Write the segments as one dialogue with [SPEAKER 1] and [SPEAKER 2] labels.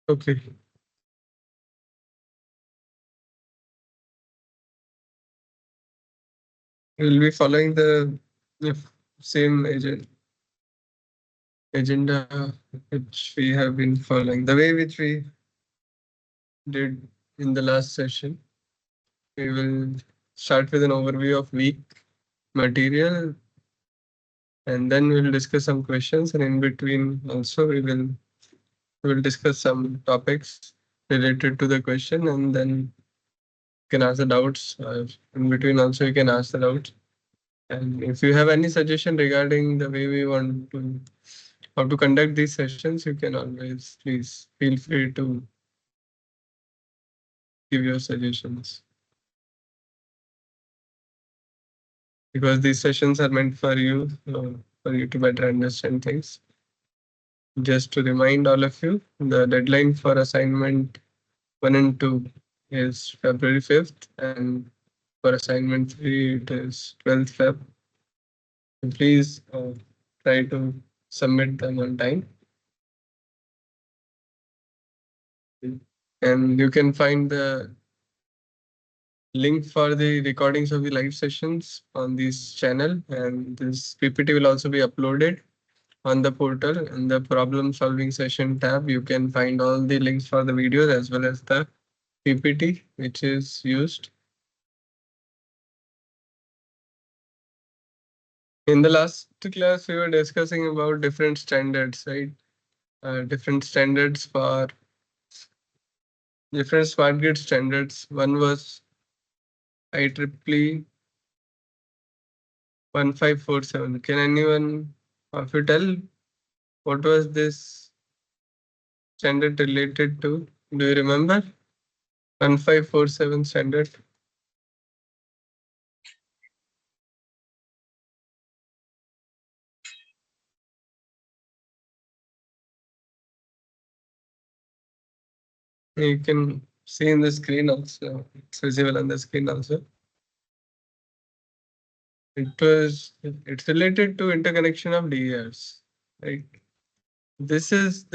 [SPEAKER 1] Okay. We'll be following the same agenda which we have been following, the way which we did in the last session. We will start with an overview of week material, and then we'll discuss some questions, and in between also we will discuss some topics related to the question, and then you can ask the doubts. In between also you can ask the doubts. And if you have any suggestion regarding the way we want to how to conduct these sessions, you can always please feel free to give your suggestions, because these sessions are meant for you to better understand things. Just to remind all of you, the deadline for assignment 1 and 2 is February 5th, and for assignment 3 it is 12th Feb. Please try to submit them on time. And you can find the link for the recordings of the live sessions on this channel, and this PPT will also be uploaded on the portal. In the problem solving session tab, you can find all the links for the videos as well as the PPT which is used. In the last class, we were discussing about different standards, right? Different standards for different smart grid standards. One was IEEE 1547. Can anyone of you tell what was this standard related to? Do you remember? 1547 standard. You can see in the screen also. It's visible on the screen also. It's related to interconnection of DERs. Right? This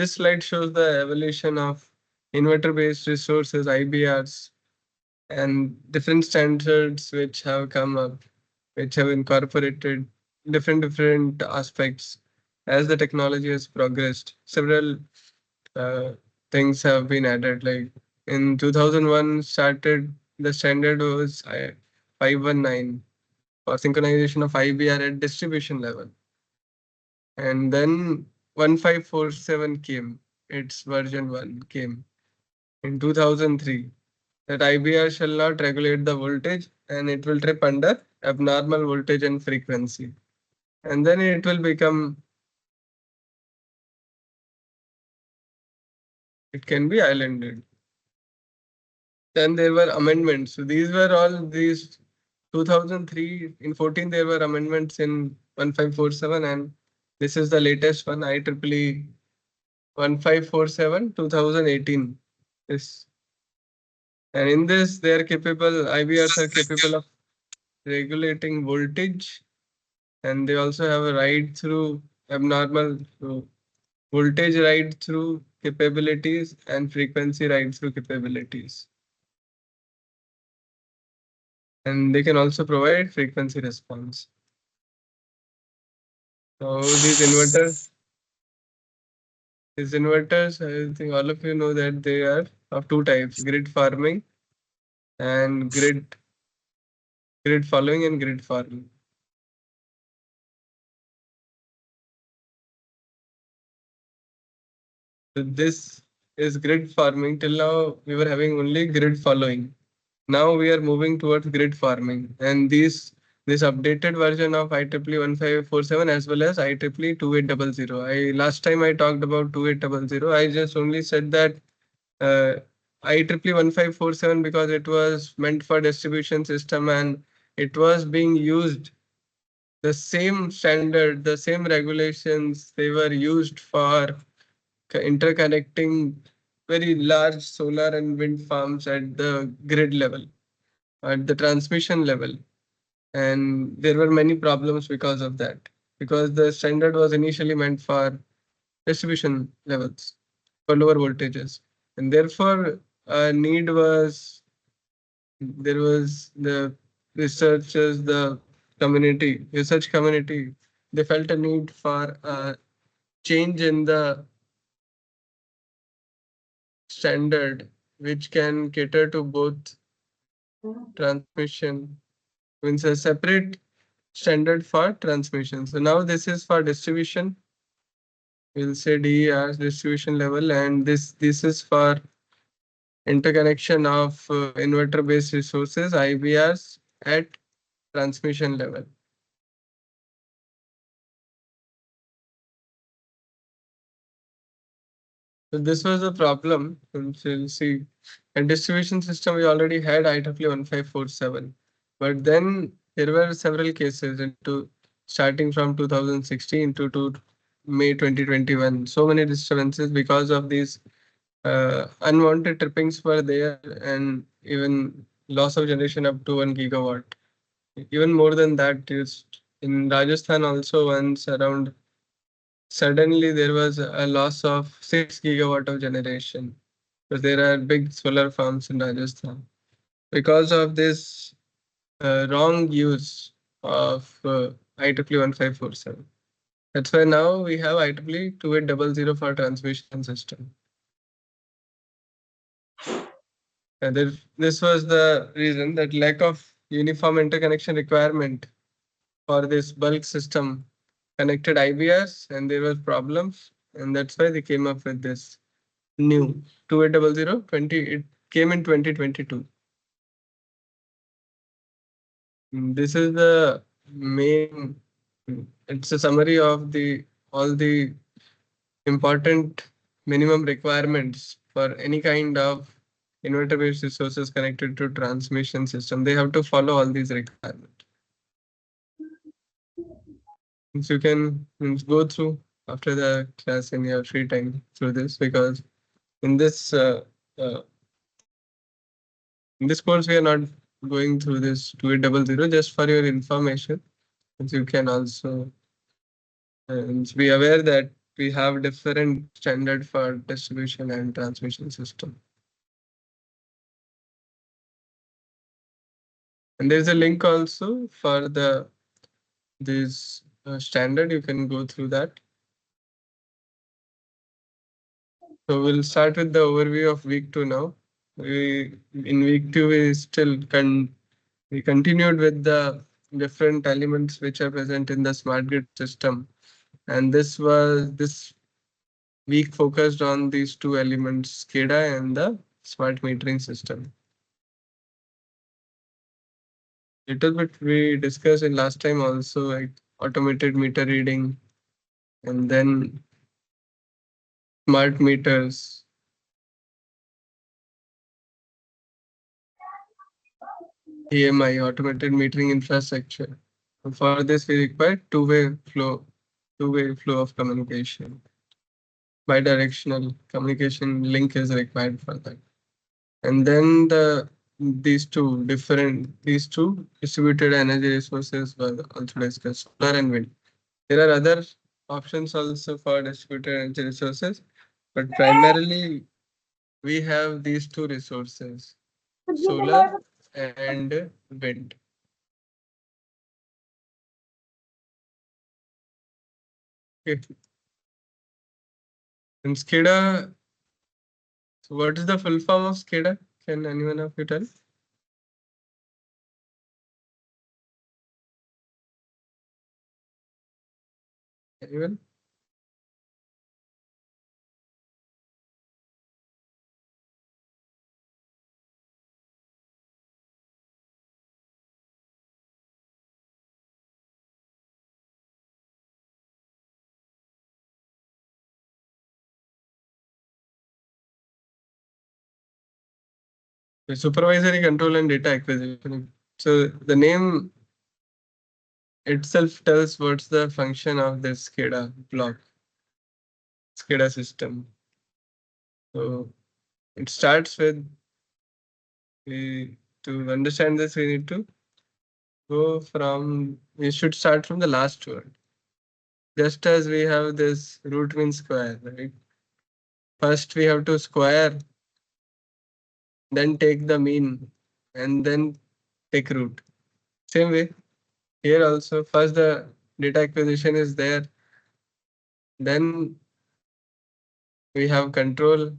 [SPEAKER 1] slide shows the evolution of inverter-based resources, IBRs, and different standards which have come up, which have incorporated different aspects as the technology has progressed. Several uh, things have been added. Like in 2001, started the standard was 519 for synchronization of IBR at distribution level, and then 1547 came. Its version 1 came in 2003. That IBR shall not regulate the voltage and it will trip under abnormal voltage and frequency. And then it will become, it can be islanded. Then there were amendments. So these were all these 2003. In 14 there were amendments in 1547, and this is the latest one, IEEE 1547 2018. This, and in this they are capable, IBRs are capable of regulating voltage, and they also have a ride through abnormal voltage ride through capabilities and frequency ride through capabilities. And they can also provide frequency response. So these inverters, I think all of you know that they are of two types: grid farming and grid following and grid farming. So this is grid farming. Till now we were having only grid following. Now we are moving towards grid farming, and this updated version of IEEE 1547 as well as IEEE 2800. Last time I talked about 2800. I just only said that uh, IEEE 1547 because it was meant for distribution system, and it was being used the same standard, the same regulations they were used for interconnecting very large solar and wind farms at the grid level, at the transmission level. And there were many problems because of that, because the standard was initially meant for distribution levels for lower voltages. And therefore, a need was there was the researchers, the research community, they felt a need for a change in the standard which can cater to both transmission, means a separate standard for transmission. So now this is for distribution. We'll say DER distribution level, and this is for interconnection of inverter based resources IBRs at transmission level. So this was the problem. And you'll see, in distribution system we already had IEEE 1547, but then there were several cases into starting from 2016 to May 2021. So many disturbances because of these unwanted trippings were there, and even loss of generation up to 1 gigawatt. Even more than that, is in Rajasthan also once around suddenly there was a loss of 6 gigawatt of generation. Because there are big solar farms in Rajasthan. Because of this wrong use of IEEE 1547. That's why now we have IEEE 2800 for transmission system. And this was the reason that lack of uniform interconnection requirement for this bulk system connected IBRs, and there was problems, and that's why they came up with this new 2800 it came in 2022. This is the main, it's a summary of the all the important minimum requirements for any kind of inverter based resources connected to transmission system. They have to follow all these requirements. So you can go through after the class in your free time through this, because in this uh, in this course we are not going through this 2800 just for your information. And you can also be aware that we have different standard for distribution and transmission system. And there's a link also for the this standard. You can go through that. So we'll start with the overview of week 2 now. We in week 2 we continued with the different elements which are present in the smart grid system, and this week focused on these two elements, SCADA and the smart metering system. Little bit we discussed in last time also, like automated meter reading, and then smart meters, AMI, automated metering infrastructure. And for this, we require two-way flow of communication. Bidirectional communication link is required for that. And then these two distributed energy resources were also discussed, solar and wind. There are other options also for distributed energy resources, but primarily we have these two resources, solar and wind. Okay. And SCADA, so what is the full form of SCADA? Can anyone of you tell? Anyone? The supervisory control and data acquisition. So the name itself tells what's the function of this SCADA block, SCADA system. So it starts with to understand this, we need to we should start from the last word. Just as we have this root mean square, right? First we have to square then take the mean, and then take root. Same way here also, first the data acquisition is there, then we have control,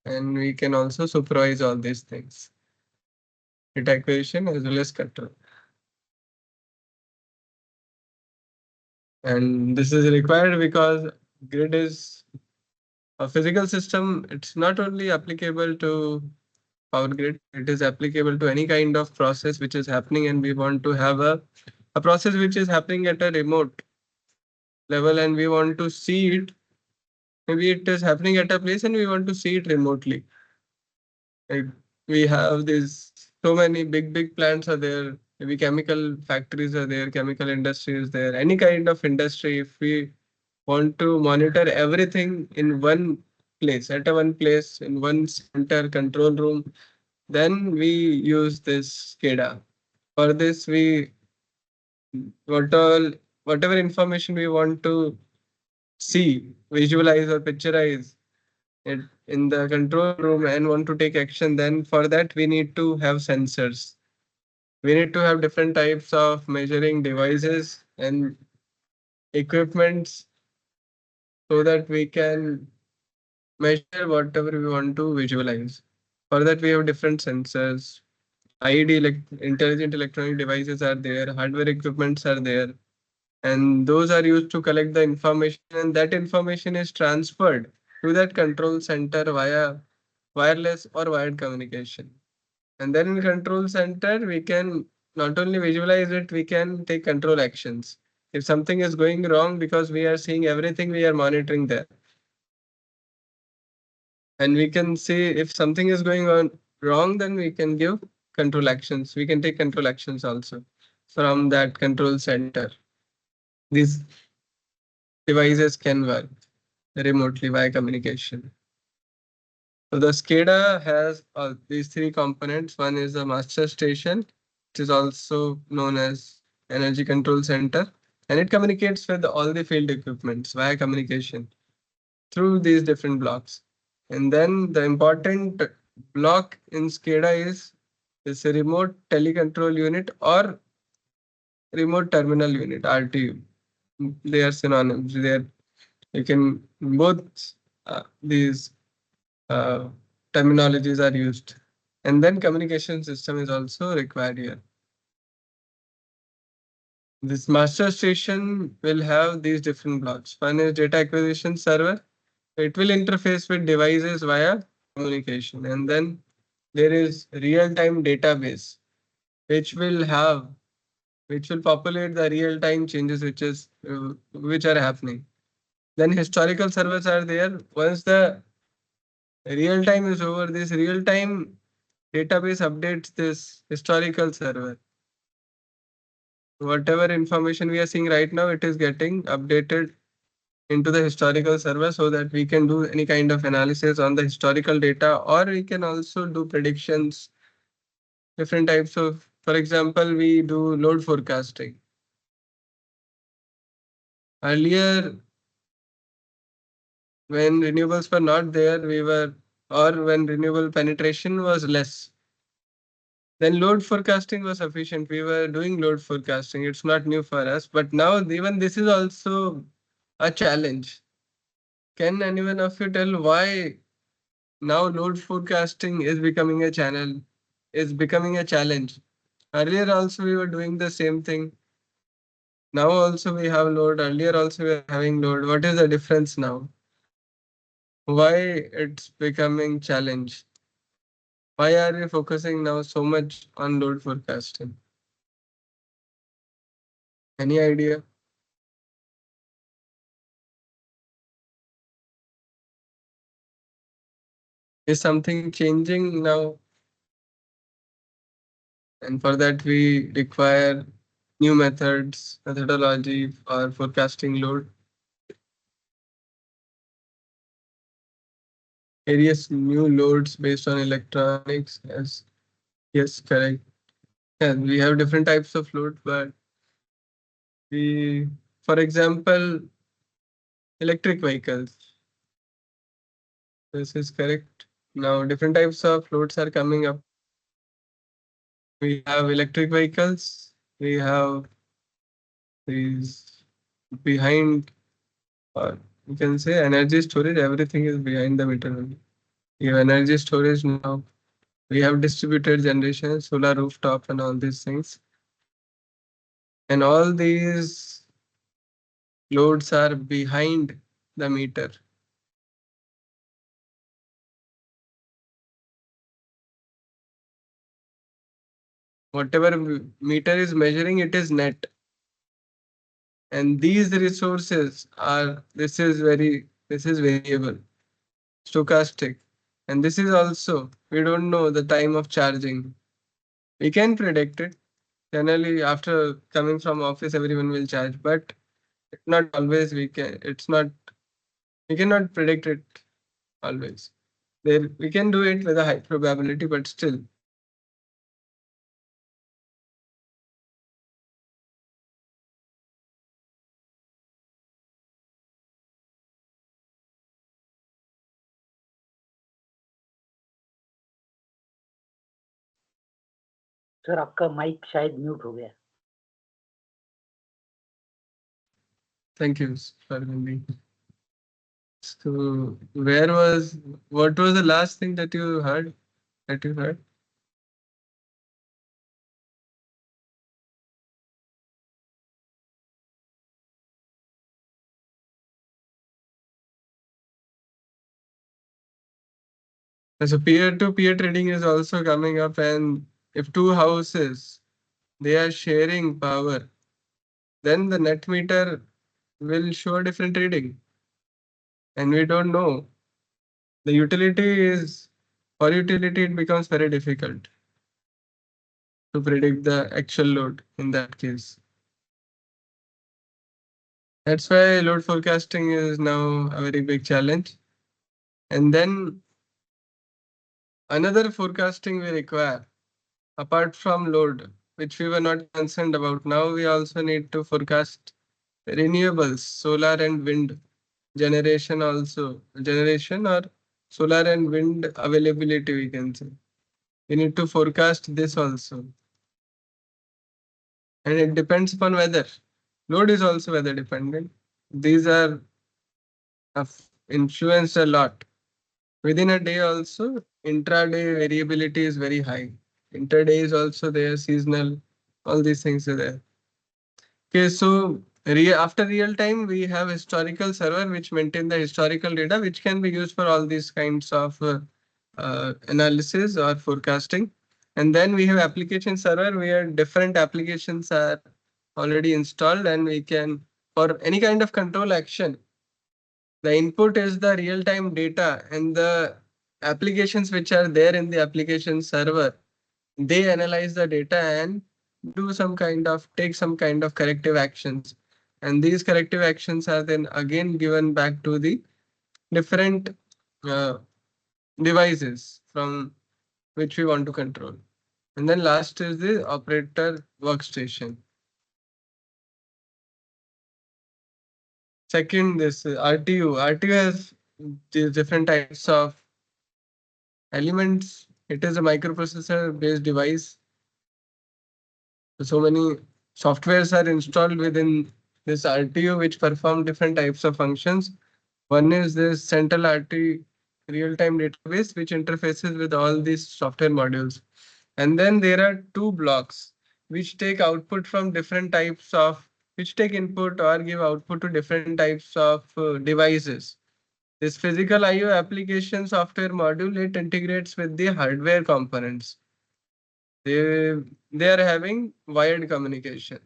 [SPEAKER 1] and we can also supervise all these things. Data acquisition as well as control. And this is required because grid is a physical system. It's not only applicable to power grid, it is applicable to any kind of process which is happening, and we want to have a process which is happening at a remote level, and we want to see it. Maybe it is happening at a place and we want to see it remotely. Like we have these so many big plants are there. Maybe chemical factories are there, chemical industry is there. Any kind of industry, if we want to monitor everything in one place, at a one place, in one center control room, then we use this SCADA. For this, we what all whatever information we want to see, visualize or picturize it in the control room and want to take action, then for that we need to have sensors. We need to have different types of measuring devices and equipments so that we can measure whatever we want to visualize. For that, we have different sensors. IED, like intelligent electronic devices, are there, hardware equipments are there, and those are used to collect the information, and that information is transferred to that control center via wireless or wired communication. And then in control center, we can not only visualize it, we can take control actions. If something is going wrong, because we are seeing everything, we are monitoring there. And we can see if something is going on wrong, then we can give control actions. We can take control actions also from that control center. These devices can work remotely via communication. So the SCADA has these three components. One is the master station, which is also known as energy control center, and it communicates with all the field equipments via communication through these different blocks. And then the important block in SCADA is this remote telecontrol unit or remote terminal unit (RTU). They are synonyms. You can both these uh, terminologies are used. And then communication system is also required here. This master station will have these different blocks. One is data acquisition server. It will interface with devices via communication. And then there is real-time database, which will have, which will populate the real-time changes which are happening. Then historical servers are there. Once the real-time is over, this real-time database updates this historical server. Whatever information we are seeing right now, it is getting updated into the historical server so that we can do any kind of analysis on the historical data, or we can also do predictions, different types of, for example, we do load forecasting. Earlier, when renewables were not there, or when renewable penetration was less, then load forecasting was sufficient. We were doing load forecasting. It's not new for us, but now even this is also a challenge. Can anyone of you tell why now load forecasting is becoming a challenge? Earlier also we were doing the same thing. Now also we have load. Earlier also we were having load. What is the difference now? Why it's becoming challenge? Why are we focusing now so much on load forecasting? Any idea? Is something changing now? And for that we require new methodology for forecasting load. Various new loads based on electronics. Yes, correct. Yeah, we have different types of load, but we, for example, electric vehicles. This is correct. Now different types of loads are coming up. We have electric vehicles. We have these behind, or you can say energy storage. Everything is behind the meter only. We have energy storage now. We have distributed generation, solar rooftop, and all these things. And all these loads are behind the meter. Whatever meter is measuring, it is net. And these resources are, this is variable, stochastic. And this is also, we don't know the time of charging. We can predict it. Generally, after coming from office, everyone will charge, but not always we can, it's not, we cannot predict it always. There, we can do it with a high probability, but still.
[SPEAKER 2] Sir आपका mic शायद mute हो गया.
[SPEAKER 1] Thank you, Parvindi. So, what was the last thing that you heard? That you heard? So peer-to-peer trading is also coming up, and if two houses they are sharing power, then the net meter will show a different reading, and we don't know. The utility is, for utility it becomes very difficult to predict the actual load in that case. That's why load forecasting is now a very big challenge. And then another forecasting we require, apart from load, which we were not concerned about. Now we also need to forecast renewables, solar and wind generation also, generation or solar and wind availability, we can say. We need to forecast this also. And it depends upon weather. Load is also weather dependent. These are influenced a lot. Within a day also, intraday variability is very high. Interday is also there, seasonal, all these things are there. Okay, so after real time, we have historical server which maintain the historical data, which can be used for all these kinds of analysis or forecasting. And then we have application server where different applications are already installed, and we can, for any kind of control action, the input is the real time data, and the applications which are there in the application server, they analyze the data and do some kind of, take some kind of corrective actions, and these corrective actions are then again given back to the different uh, devices from which we want to control. And then last is the operator workstation. Second, this RTU has these different types of elements. It is a microprocessor based device. So many softwares are installed within this RTU which perform different types of functions. One is this central RT real-time database which interfaces with all these software modules. And then there are two blocks which take output from different types of, which take input or give output to different types of devices. This physical IO application software module, it integrates with the hardware components. They, they are having wired communication.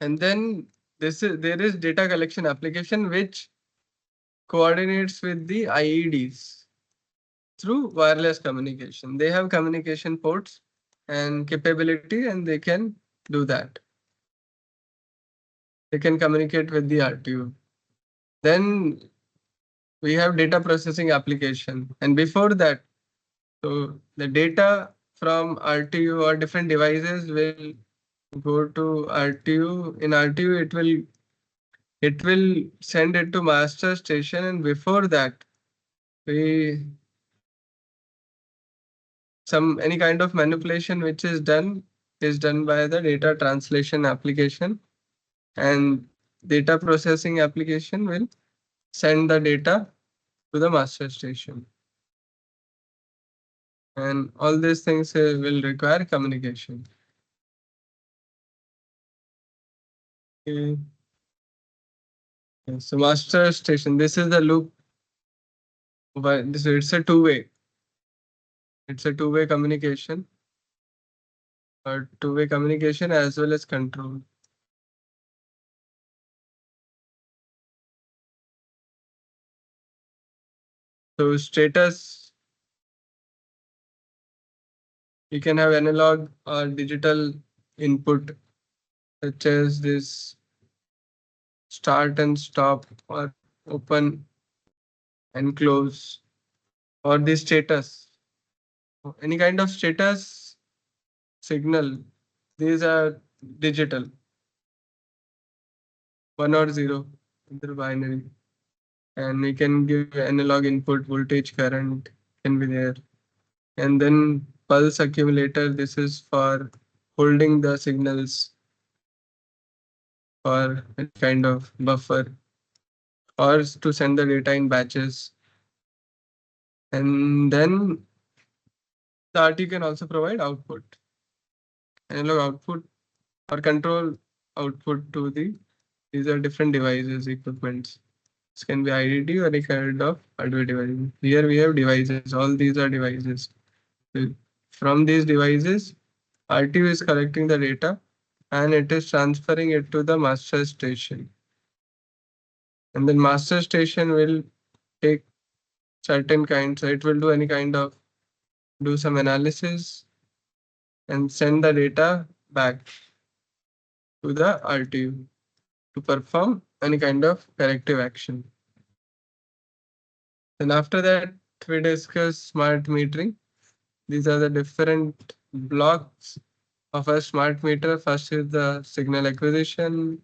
[SPEAKER 1] And then there is data collection application which coordinates with the IEDs through wireless communication. They have communication ports and capability, and they can do that. They can communicate with the RTU. Then we have data processing application. And before that, so the data from RTU or different devices will go to RTU. In RTU, it will send it to master station, and before that we any kind of manipulation which is done by the data translation application, and data processing application will send the data to the master station, and all these things will require communication. Okay. So master station, this is the loop. It's a two-way. It's a two-way communication, or two-way communication as well as control. So status, you can have analog or digital input, such as this start and stop, or open and close, or the status. Any kind of status signal, these are digital, 1 or 0, either binary. And we can give analog input, voltage, current can be there. And then pulse accumulator, this is for holding the signals for a kind of buffer, or to send the data in batches. And then the RT can also provide output, analog output or control output to these are different devices, equipments. This can be IDD or any kind of hardware device. Here we have devices, all these are devices. So from these devices, RTU is collecting the data and it is transferring it to the master station. And then master station will take certain kinds, so it will do any kind of do some analysis and send the data back to the RTU to perform any kind of corrective action. Then after that, we discuss smart metering. These are the different blocks of a smart meter. First is the signal acquisition,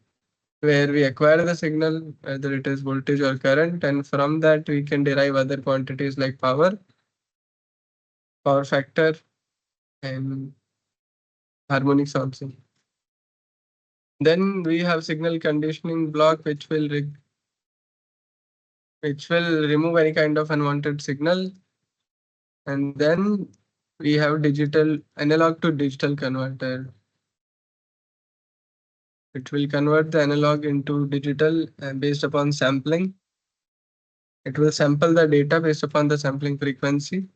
[SPEAKER 1] where we acquire the signal, whether it is voltage or current, and from that we can derive other quantities like power, power factor, and harmonics also. Then we have signal conditioning block, which will remove any kind of unwanted signal. And then we have digital analog to digital converter. It will convert the analog into digital based upon sampling. It will sample the data based upon the sampling frequency.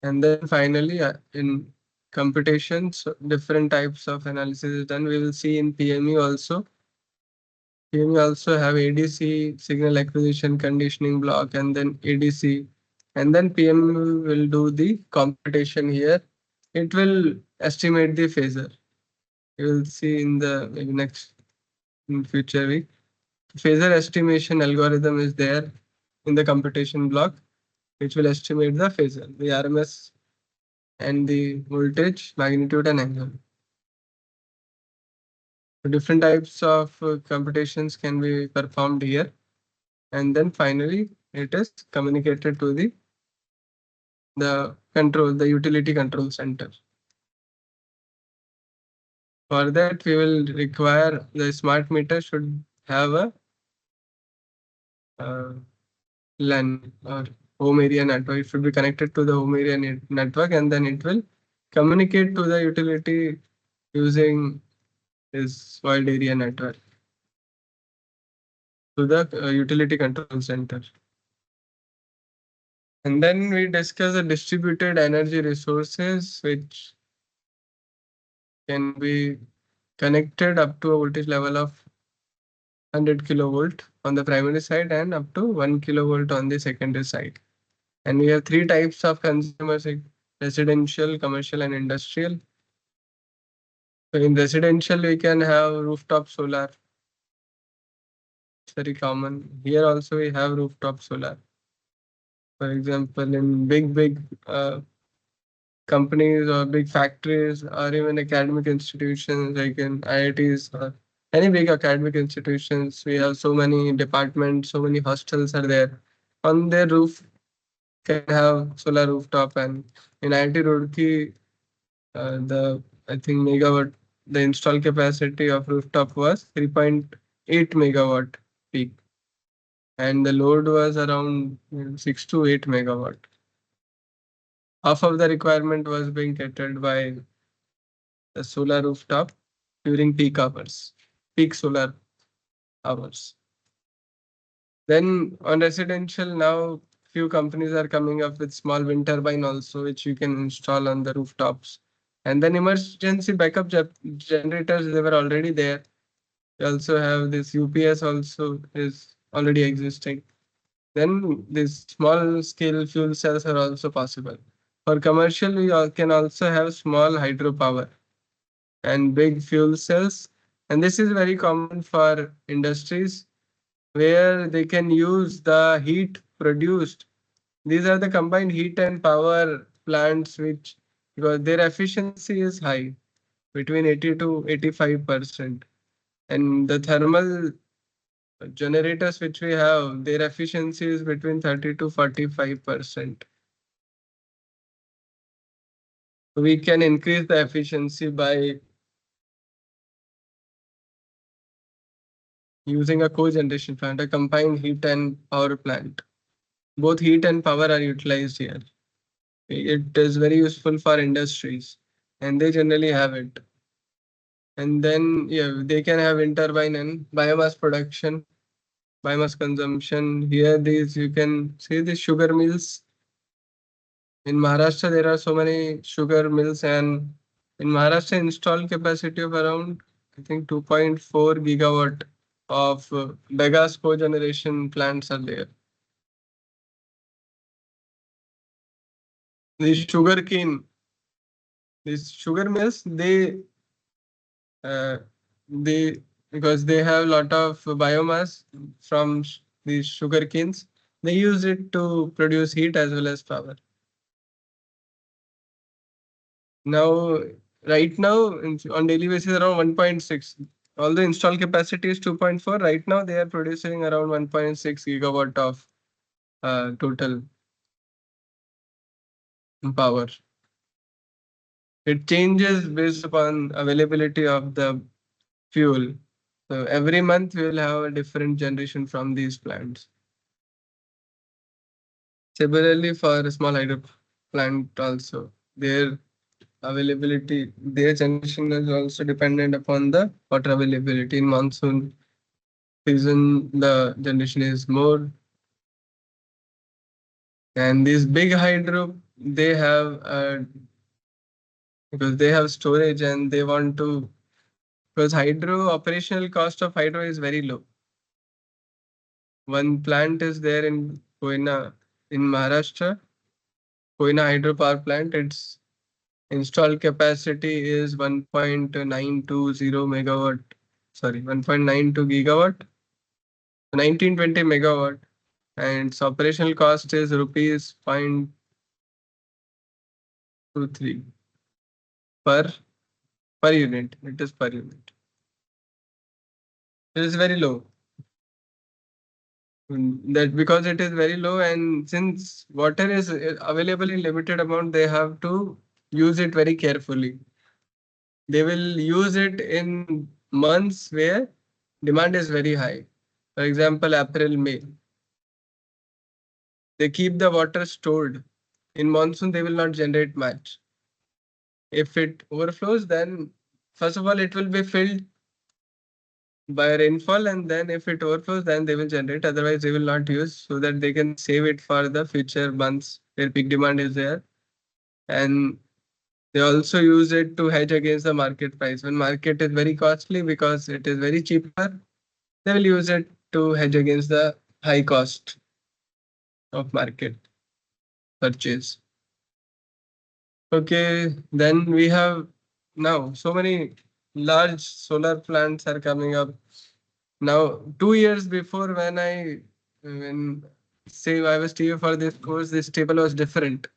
[SPEAKER 1] And then finally, in computations, different types of analysis is done. We will see in PME also. PME also have ADC, signal acquisition conditioning block, and then ADC. And then PME will do the computation here. It will estimate the phasor. You will see in the maybe next in future week. Phasor estimation algorithm is there in the computation block, which will estimate the phasor, the RMS and the voltage, magnitude, and angle. So different types of computations can be performed here, and then finally it is communicated to the utility control center. For that, we will require the smart meter should have a uh, LAN or home area network. It should be connected to the home area network, and then it will communicate to the utility using this wide area network to the utility control center. And then we discuss the distributed energy resources, which can be connected up to a voltage level of 100 kilovolt on the primary side and up to 1 kilovolt on the secondary side. And we have three types of consumers, like residential, commercial, and industrial. So in residential, we can have rooftop solar. It's very common. Here also we have rooftop solar. For example, in big companies or big factories or even academic institutions like in IITs or any big academic institutions, we have so many departments, so many hostels are there. On their roof, can have solar rooftop. And in IIT Roorkee, the I think megawatt, the install capacity of rooftop was 3.8 megawatt peak, and the load was around 6 to 8 megawatt. Half of the requirement was being catered by the solar rooftop during peak hours, peak solar hours. Then on residential now, few companies are coming up with small wind turbine also, which you can install on the rooftops. And then emergency backup generators, they were already there. We also have this UPS also is already existing. Then these small scale fuel cells are also possible. For commercial, we can also have small hydropower and big fuel cells. And this is very common for industries where they can use the heat produced. These are the combined heat and power plants, which because their efficiency is high, between 80 to 85%. And the thermal generators which we have, their efficiency is between 30 to 45%. We can increase the efficiency by using a cogeneration plant, a combined heat and power plant. Both heat and power are utilized here. It is very useful for industries, and they generally have it. And then, yeah, they can have wind turbine and biomass production, biomass consumption. Here, these you can see the sugar mills. In Maharashtra, there are so many sugar mills, and in Maharashtra, installed capacity of around, I think, 2.4 gigawatt of bagasse cogeneration plants are there. These sugar cane, these sugar mills, uh, they because they have a lot of biomass from these sugar canes, they use it to produce heat as well as power. Now, right now, on daily basis, around 1.6. Although install capacity is 2.4, right now they are producing around 1.6 gigawatt of total power. It changes based upon availability of the fuel. So every month we will have a different generation from these plants. Similarly, for a small hydro plant also, their availability, their generation is also dependent upon the water availability. In monsoon season, the generation is more. And these big hydro, they have because they have storage and they want to, because hydro operational cost of hydro is very low. One plant is there in Koina in Maharashtra, Koina hydropower plant. Its installed capacity is 1.920 megawatt, sorry, 1.92 gigawatt, 1920 megawatt, and its operational cost is rupees 0.23 per per unit. It is per unit. It is very low. That because it is very low, and since water is available in limited amount, they have to use it very carefully. They will use it in months where demand is very high. For example, April, May. They keep the water stored. In monsoon, they will not generate much. If it overflows, then first of all, it will be filled by rainfall, and then if it overflows, then they will generate. Otherwise, they will not use, so that they can save it for the future months where peak demand is there. And they also use it to hedge against the market price. When market is very costly because it is very cheaper, they will use it to hedge against the high cost of market purchase. Okay, then we have now so many large solar plants are coming up. Now, 2 years before, when say I was TV for this course, this table was different.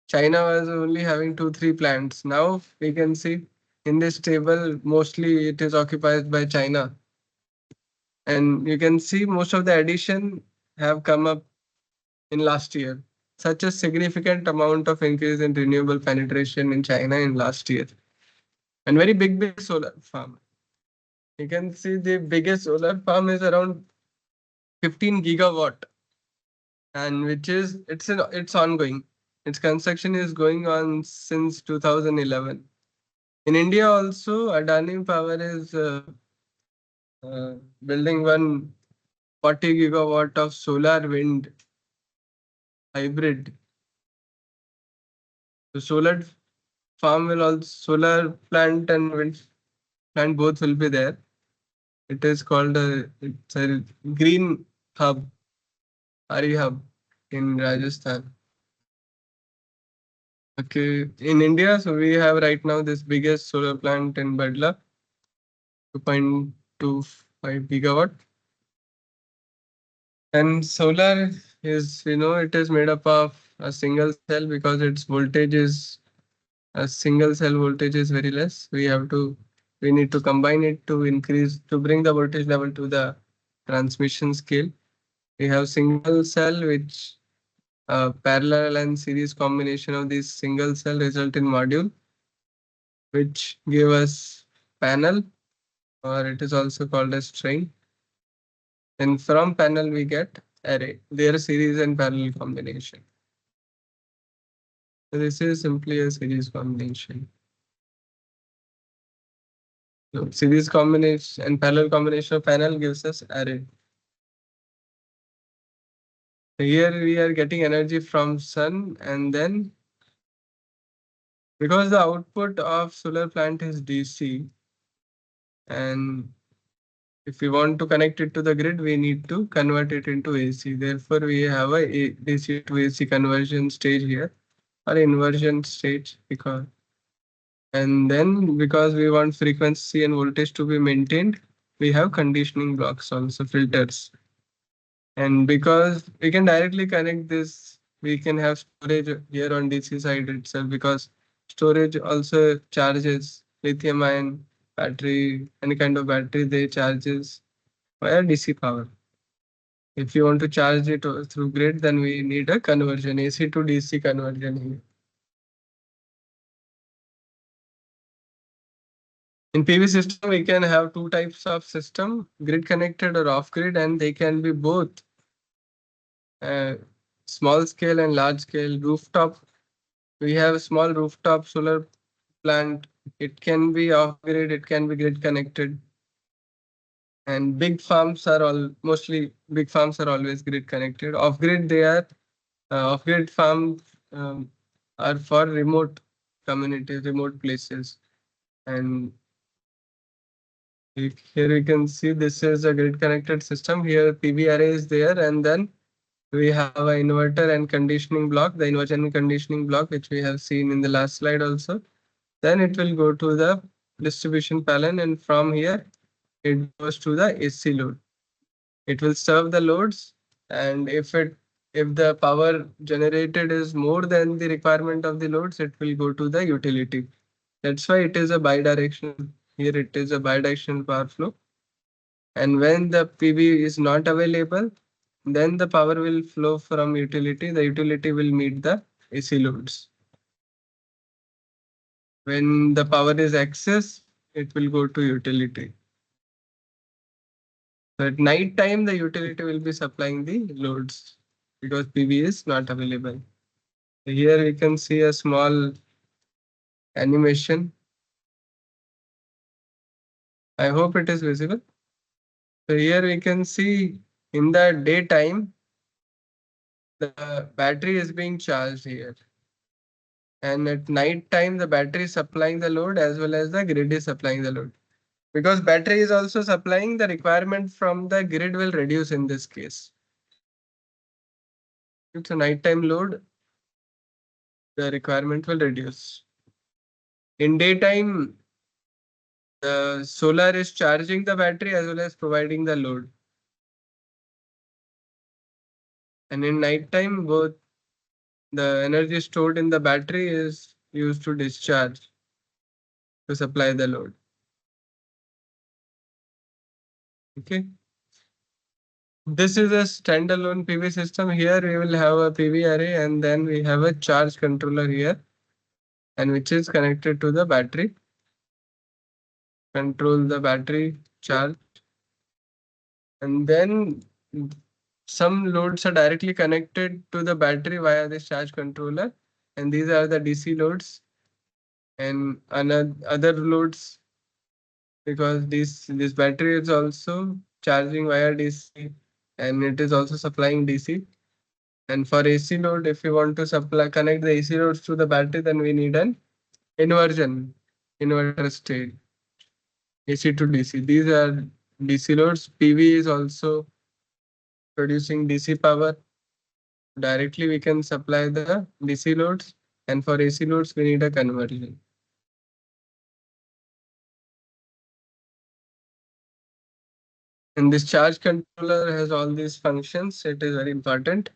[SPEAKER 1] China was only having 2, 3 plants. Now we can see in this table mostly it is occupied by China, and you can see most of the addition have come up in last year. such a significant amount of increase in renewable penetration in China in last year. And very big solar farm. You can see the biggest solar farm is around 15 gigawatt, and which is it's ongoing. Its construction is going on since 2011. In India also, Adani Power is uh, building one 40 gigawatt of solar wind hybrid. The solar farm will also solar plant and wind plant both will be there. It is called it's a green hub, RE hub in Rajasthan. Okay, in India, so we have right now this biggest solar plant in Badla, 2.25 gigawatt. And solar is, it is made up of a single cell because its voltage is a single cell voltage is very less. We need to combine it to increase to bring the voltage level to the transmission scale. We have single cell which parallel and series combination of these single cell result in module which give us panel, or it is also called as string. And from panel we get array, their series and parallel combination. So this is simply a series combination. So series combination and parallel combination of panel gives us array. Here we are getting energy from sun, and then because the output of solar plant is DC, and if we want to connect it to the grid, we need to convert it into AC. Therefore, we have a DC to AC conversion stage here, or inversion stage, and then because we want frequency and voltage to be maintained, we have conditioning blocks, also filters. And because we can directly connect this, we can have storage here on DC side itself, because storage also charges lithium ion battery, any kind of battery, they charges via DC power. If you want to charge it through grid, then we need a conversion, AC to DC conversion here. In PV system, we can have two types of system, grid connected or off grid, and they can be both uh, small scale and large scale. Rooftop, we have a small rooftop solar plant. It can be off grid, it can be grid connected. And big farms are all mostly big farms are always grid connected. Off grid, they are off grid farms are for remote communities, remote places. And here we can see this is a grid connected system. Here PV array is there, and then we have an inverter and conditioning block, the inverter and conditioning block, which we have seen in the last slide also. Then it will go to the distribution panel, and from here it goes to the AC load. It will serve the loads, and if the power generated is more than the requirement of the loads, it will go to the utility. That's why it is a bidirectional. Here it is a bidirectional power flow. And when the PV is not available, then the power will flow from utility. The utility will meet the AC loads. When the power is excess, it will go to utility. So at night time, the utility will be supplying the loads because PV is not available. Here we can see a small animation. I hope it is visible. So here we can see in the daytime, the battery is being charged here. And at night time, the battery is supplying the load as well as the grid is supplying the load. Because battery is also supplying, the requirement from the grid will reduce in this case. It's a nighttime load, the requirement will reduce. In daytime, the solar is charging the battery as well as providing the load. And in nighttime, both the energy stored in the battery is used to discharge to supply the load. Okay. This is a standalone PV system. Here we will have a PV array and then we have a charge controller here, and which is connected to the battery. Control the battery charge, and then some loads are directly connected to the battery via this charge controller, and these are the DC loads, and another other loads, because this battery is also charging via DC and it is also supplying DC. And for AC load, if you want to supply connect the AC loads to the battery, then we need an inversion, inverter state, AC to DC. These are DC loads. PV is also producing DC power. Directly we can supply the DC loads, and for AC loads we need a conversion. And this charge controller has all these functions. It is very important.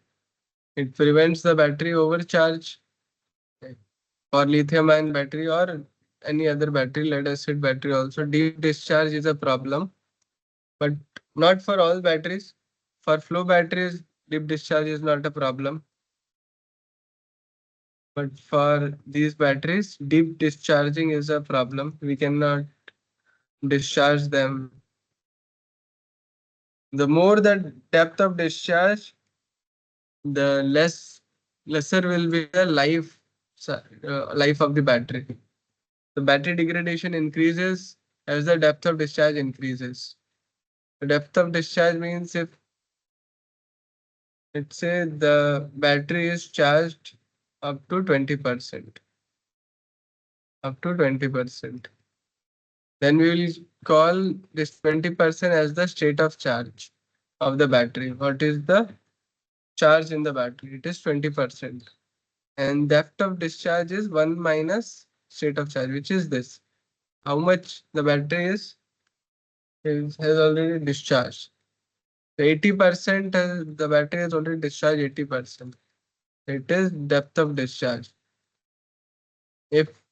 [SPEAKER 1] It prevents the battery overcharge for lithium ion battery or any other battery, lead acid battery also. Deep discharge is a problem, but not for all batteries. For flow batteries, deep discharge is not a problem. But for these batteries, deep discharging is a problem. We cannot discharge them. The more the depth of discharge, the lesser will be the life of the battery. The battery degradation increases as the depth of discharge increases. The depth of discharge means if, let's say, the battery is charged up to 20%, up to 20%, then we will call this 20% as the state of charge of the battery. What is the charge in the battery? It is 20%. And depth of discharge is 1 minus state of charge, which is this. How much the battery has already discharged. 80%, the battery has already discharged 80%. It is depth of discharge. If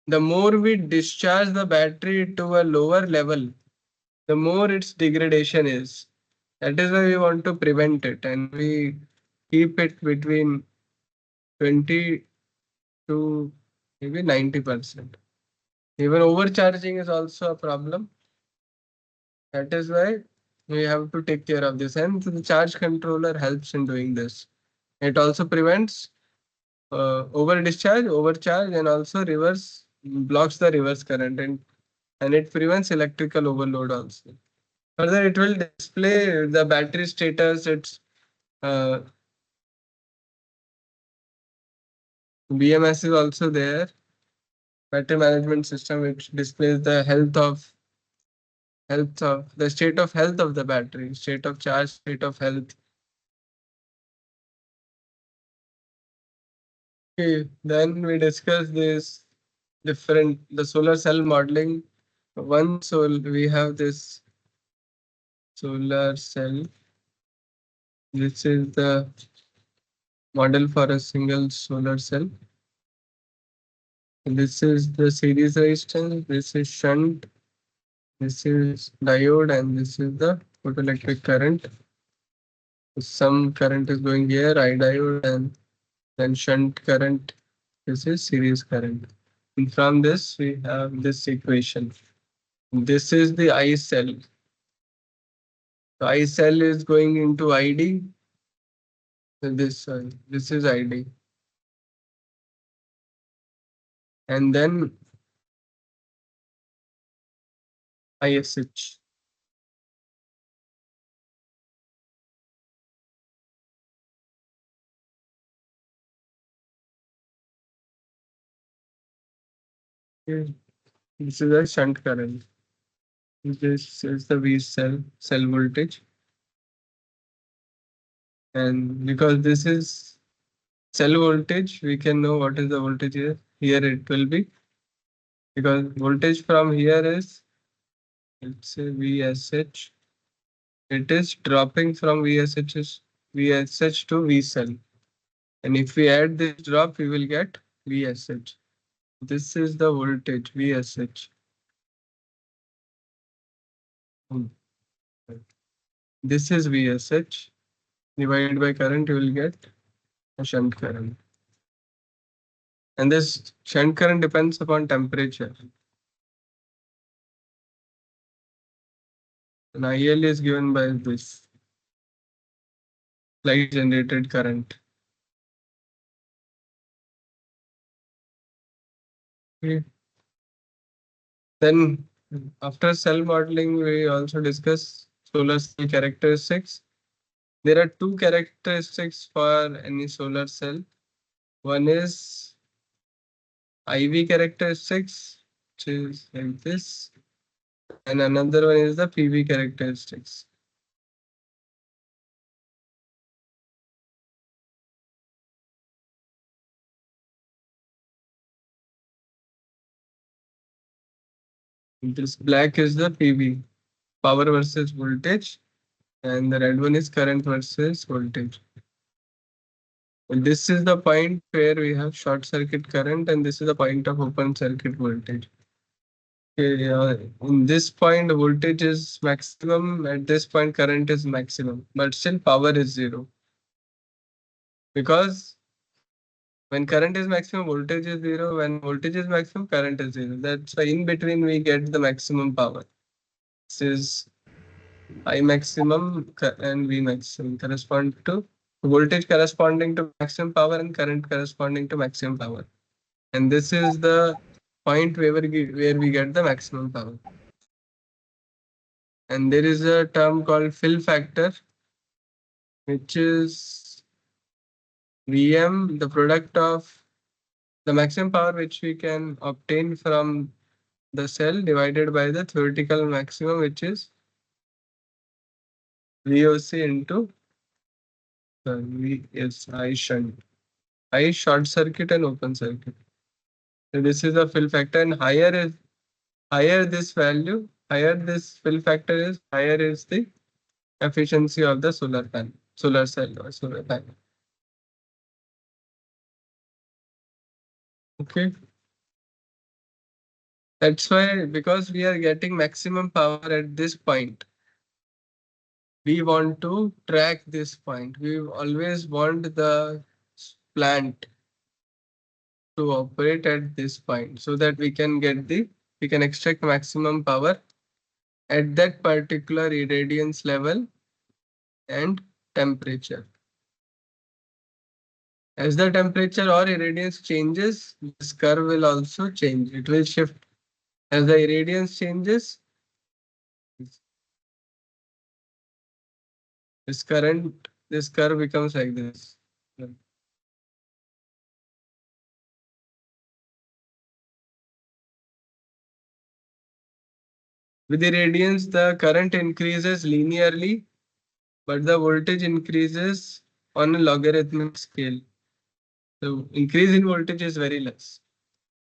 [SPEAKER 1] the more we discharge the battery to a lower level, the more its degradation is. That is why we want to prevent it, and we keep it between 20 to maybe 90%. Even overcharging is also a problem. That is why we have to take care of this, and the charge controller helps in doing this. It also prevents over discharge, overcharge, and also reverse blocks the reverse current, and it prevents electrical overload also. Further, it will display the battery status. Its uh, BMS is also there. Battery management system, which displays the health of the state of health of the battery, state of charge, state of health. Okay, then we discuss this different the solar cell modeling. We have this solar cell. This is the model for a single solar cell. This is the series resistance. This is shunt. This is diode, and this is the photoelectric current. Some current is going here, I diode, and then shunt current. This is series current. And from this, we have this equation. This is the I cell. The I cell is going into ID. This is ID. And then ISH. Okay. This is a shunt current. This is the V cell voltage. And because this is cell voltage, we can know what is the voltage here. Here it will be, because voltage from here is, let's say, VSH. It is dropping from VSH to V cell. And if we add this drop, we will get VSH. This is the voltage VSH. This is VSH. Divided by current, you will get a shunt current. And this shunt current depends upon temperature. And IL is given by this light generated current. Okay. Then after cell modeling, we also discuss solar cell characteristics. There are two characteristics for any solar cell. One is IV characteristics, which is like this, and another one is the PV characteristics. This black is the PV, power versus voltage, and the red one is current versus voltage. And this is the point where we have short circuit current, and this is the point of open circuit voltage. Okay, in this point, voltage is maximum. At this point, current is maximum, but still power is zero. Because when current is maximum, voltage is zero. When voltage is maximum, current is zero. That's why in between we get the maximum power. This is I maximum and V maximum correspond to voltage corresponding to maximum power and current corresponding to maximum power. And this is the point where we get the maximum power. And there is a term called fill factor, which is Vm, the product of the maximum power which we can obtain from the cell divided by the theoretical maximum, which is VOC into I shunt. I short circuit and open circuit. So this is the fill factor, and higher this value, higher this fill factor is, higher is the efficiency of the solar panel, solar cell or solar panel. Okay. That's why, because we are getting maximum power at this point, we want to track this point. We always want the plant to operate at this point so that we can extract maximum power at that particular irradiance level and temperature. As the temperature or irradiance changes, this curve will also change. It will shift. As the irradiance changes, this curve becomes like this. With irradiance, the current increases linearly, but the voltage increases on a logarithmic scale. So increase in voltage is very less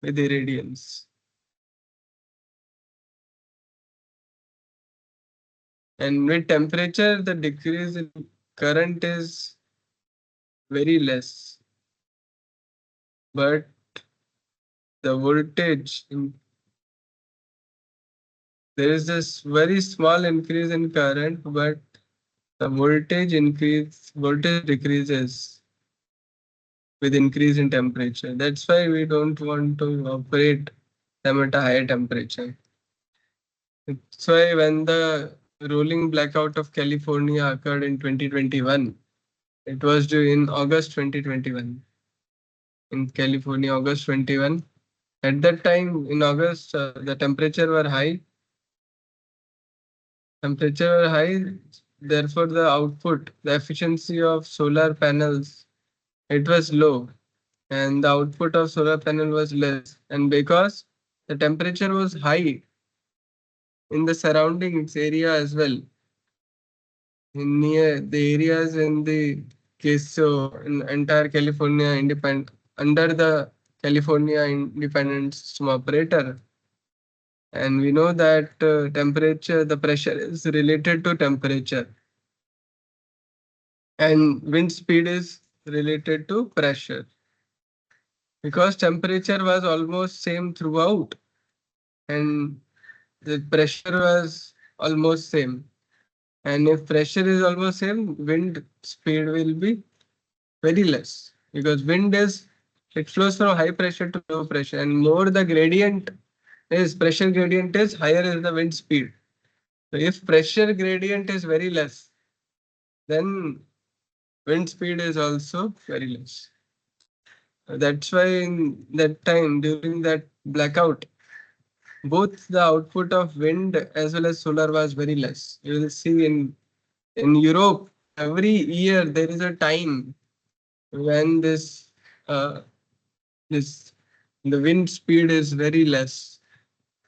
[SPEAKER 1] with irradiance. And with temperature, the decrease in current is very less. But the voltage, there is this very small increase in current, but the voltage decreases with increase in temperature. That's why we don't want to operate them at a higher temperature. That's why when the rolling blackout of California occurred in 2021, it was due in August 2021 in California, August 21. At that time in August, the temperature were high, therefore the efficiency of solar panels, it was low, and the output of solar panel was less. And because the temperature was high in the surroundings area as well, in near the areas in the case so in entire California independent under the California Independent System Operator, and we know that the pressure is related to temperature, and wind speed is related to pressure. Because temperature was almost same throughout, and the pressure was almost same. And if pressure is almost same, wind speed will be very less, because wind is, it flows from high pressure to low pressure, and more the gradient is, pressure gradient is higher, is the wind speed. So if pressure gradient is very less, then wind speed is also very less. That's why in that time, during that blackout, both the output of wind as well as solar was very less. You will see in Europe, every year there is a time when uh, this the wind speed is very less,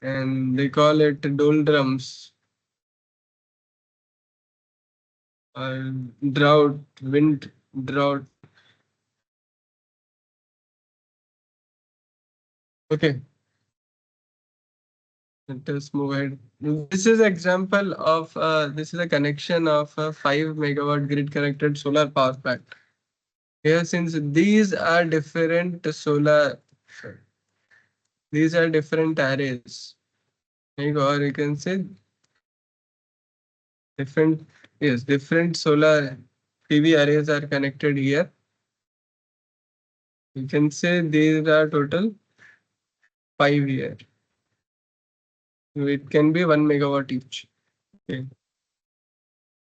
[SPEAKER 1] and they call it doldrums, uh, drought, wind drought. Okay, let us move ahead. This is example of this is a connection of a 5 megawatt grid connected solar power plant. Here, since these are different arrays, like, or you can say different, yes, different solar PV arrays are connected here. You can say these are total 5 here. It can be 1 megawatt each. Okay.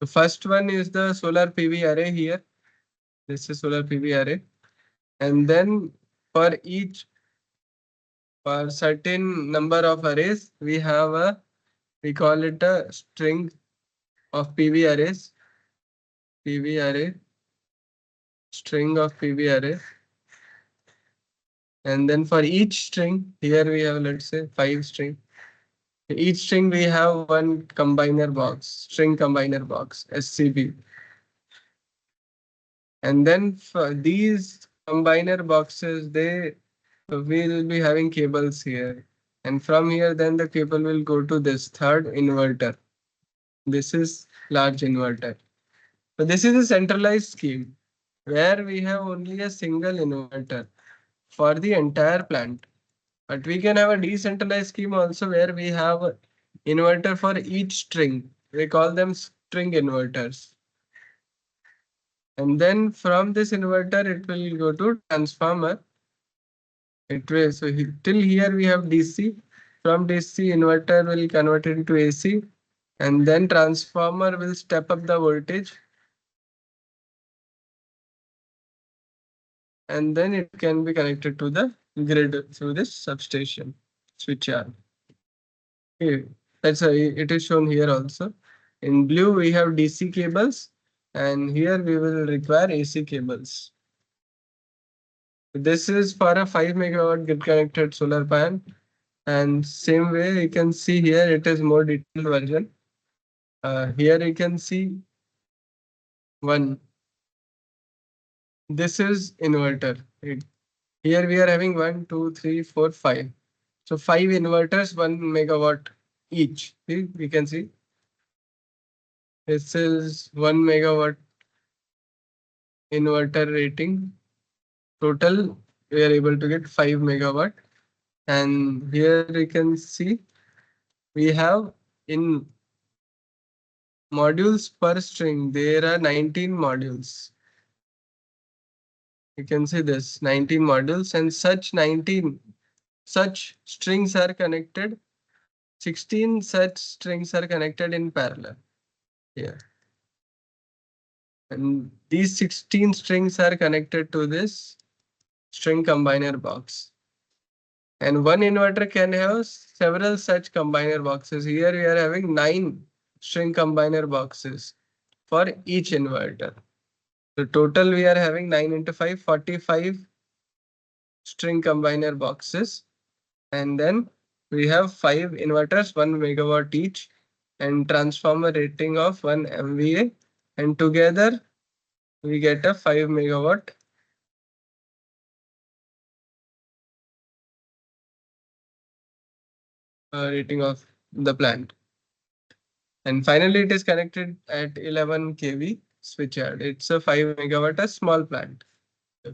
[SPEAKER 1] The first one is the solar PV array here. This is solar PV array. And then for each, for certain number of arrays, we call it a string of PV arrays. PV array, string of PV array. And then for each string, here we have, let's say, 5 string. Each string we have one combiner box, string combiner box, SCB. And then for these combiner boxes, they will be having cables here. And from here, then the cable will go to this third inverter. This is large inverter. So this is a centralized scheme where we have only a single inverter for the entire plant. But we can have a decentralized scheme also where we have a inverter for each string. We call them string inverters. And then from this inverter, it will go to transformer. It will, so till here we have DC. From DC, inverter will convert it into AC, and then transformer will step up the voltage, and then it can be connected to the grid through this substation switchyard. Okay, that's why it is shown here also. In blue, we have DC cables, and here we will require AC cables. This is for a 5 megawatt grid connected solar panel. And same way you can see here, it is more detailed version. Here you can see one. This is inverter. Here we are having 1, 2, 3, 4, 5. So 5 inverters, 1 megawatt each. See, we can see this is 1 megawatt inverter rating. Total, we are able to get 5 megawatt. And here you can see we have in modules per string, there are 19 modules. You can see this 19 modules, and such strings are connected. 16 such strings are connected in parallel here. And these 16 strings are connected to this string combiner box. And one inverter can have several such combiner boxes. Here we are having 9 string combiner boxes for each inverter. The total we are having 9 into 5, 45 string combiner boxes. And then we have 5 inverters, 1 megawatt each, and transformer rating of 1 MVA. And together we get a 5 megawatt rating of the plant. And finally, it is connected at 11 kV switchyard. It's a 5 megawatt, a small plant.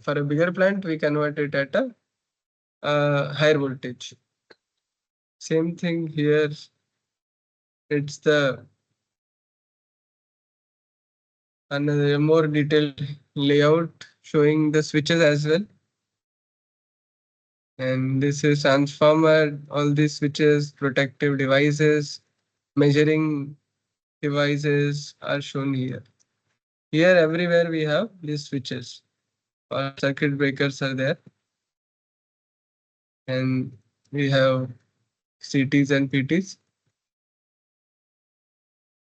[SPEAKER 1] For a bigger plant, we convert it at a higher voltage. Same thing here. It's the another more detailed layout showing the switches as well. And this is transformer, all these switches, protective devices, measuring devices are shown here. Here, everywhere we have these switches or circuit breakers are there, and we have CTs and PTs.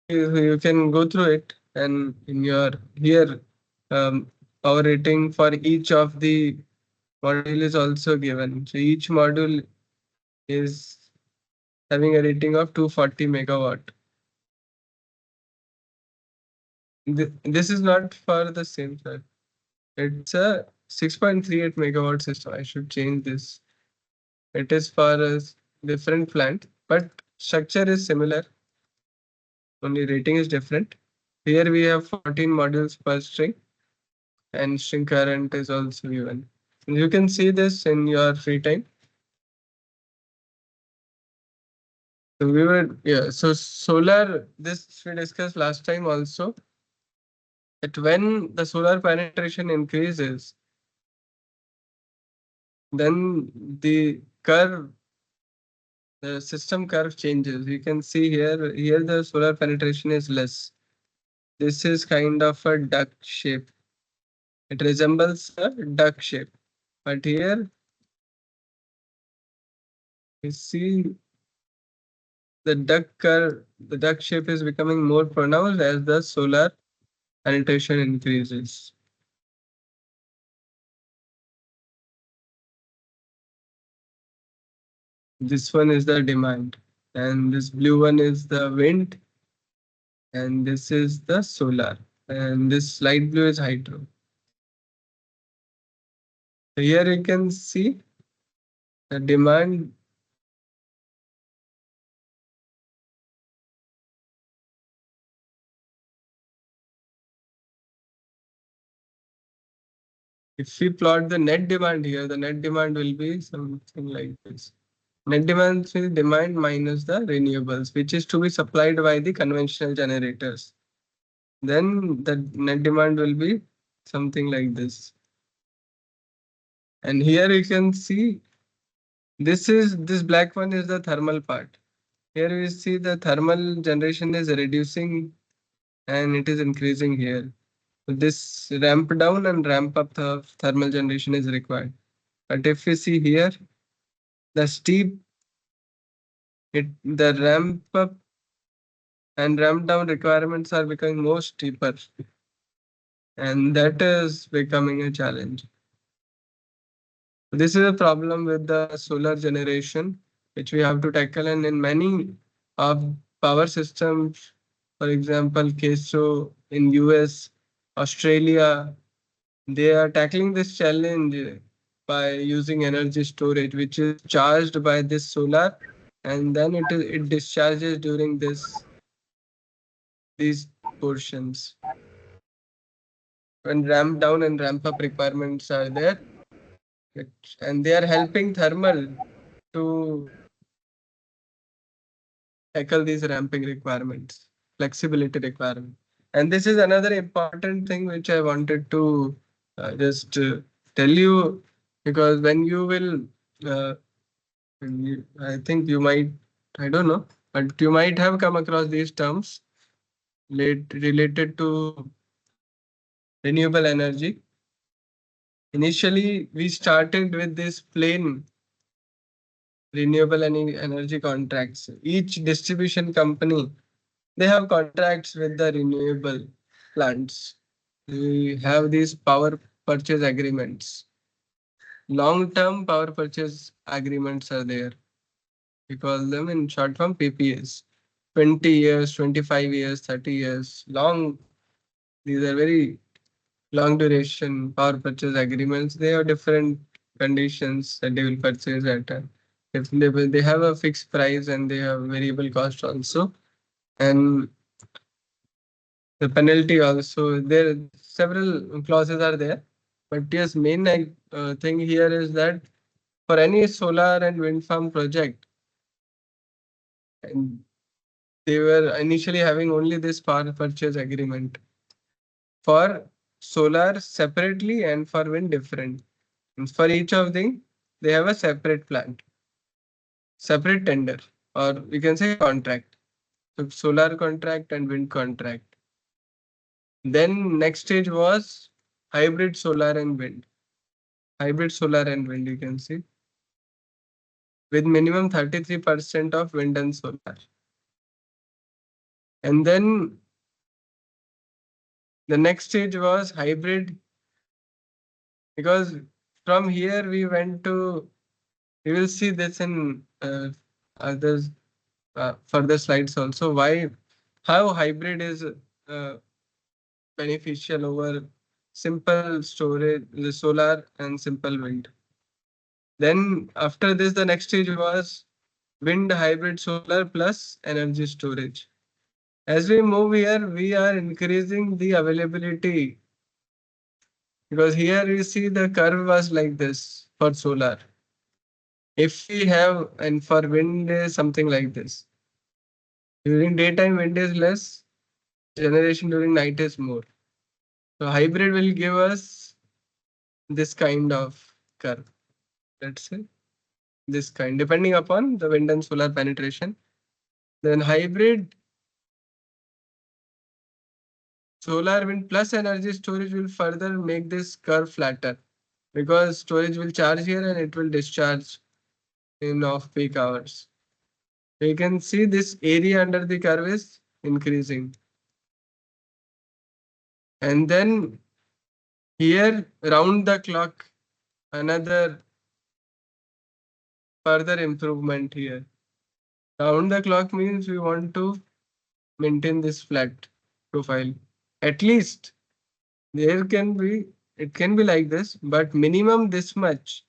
[SPEAKER 1] You can go through it, and in your here, power rating for each of the module is also given. So each module is having a rating of 240 megawatt. This is not for the same sir. It's a 6.38 megawatt system. I should change this. It is for a different plant, but structure is similar. Only rating is different. Here we have 14 modules per string, and string current is also given. You can see this in your free time. So we were, yeah, so solar, this we discussed last time also, that when the solar penetration increases, then the curve, the system curve changes. You can see here the solar penetration is less. This is kind of a duck shape. It resembles a duck shape. But here we see the duck shape is becoming more pronounced as the solar penetration increases. This one is the demand, and this blue one is the wind, and this is the solar, and this light blue is hydro. So here you can see the demand. If we plot the net demand here, the net demand will be something like this. Net demand is demand minus the renewables, which is to be supplied by the conventional generators. Then the net demand will be something like this. And here you can see this black one is the thermal part. Here we see the thermal generation is reducing and it is increasing here. So this ramp down and ramp up the thermal generation is required. But if we see here, the steep, the ramp up and ramp down requirements are becoming more steeper, and that is becoming a challenge. This is a problem with the solar generation, which we have to tackle, and in many of power systems, for example, KSO in US, Australia, they are tackling this challenge by using energy storage, which is charged by this solar, and then it discharges during these portions. When ramp down and ramp up requirements are there, and they are helping thermal to tackle these ramping requirements, flexibility requirement. And this is another important thing which I wanted to just tell you, because when you will, I think you might, I don't know, but you might have come across these terms related to renewable energy. Initially, we started with this plain renewable energy contracts. Each distribution company, they have contracts with the renewable plants. We have these power purchase agreements. Long-term power purchase agreements are there. We call them in short form PPAs. 20 years, 25 years, 30 years, long. These are very long duration power purchase agreements. They have different conditions that they will purchase at. If they have a fixed price and they have variable cost also. And the penalty also, there several clauses are there. But yes, main thing here is that for any solar and wind farm project, and they were initially having only this power purchase agreement. for solar separately and for wind different. And for each of them, they have a separate plant, separate tender, or we can say contract. So solar contract and wind contract. Then next stage was hybrid solar and wind. Hybrid solar and wind, you can see, with minimum 33% of wind and solar. And then the next stage was hybrid, because from here we went to, we will see this in others further slides also, why, how hybrid is beneficial over simple storage, the solar and simple wind. Then after this, the next stage was wind hybrid solar plus energy storage. As we move here, we are increasing the availability, because here you see the curve was like this for solar. If we have, and for wind is something like this. During daytime, wind is less, generation during night is more. So hybrid will give us this kind of curve. Let's say this kind, depending upon the wind and solar penetration. Then hybrid solar wind plus energy storage will further make this curve flatter, because storage will charge here and it will discharge in off-peak hours. You can see this area under the curve is increasing. And then here round the clock, another further improvement here. Round the clock means we want to maintain this flat profile. At least there can be, it can be like this, but minimum this much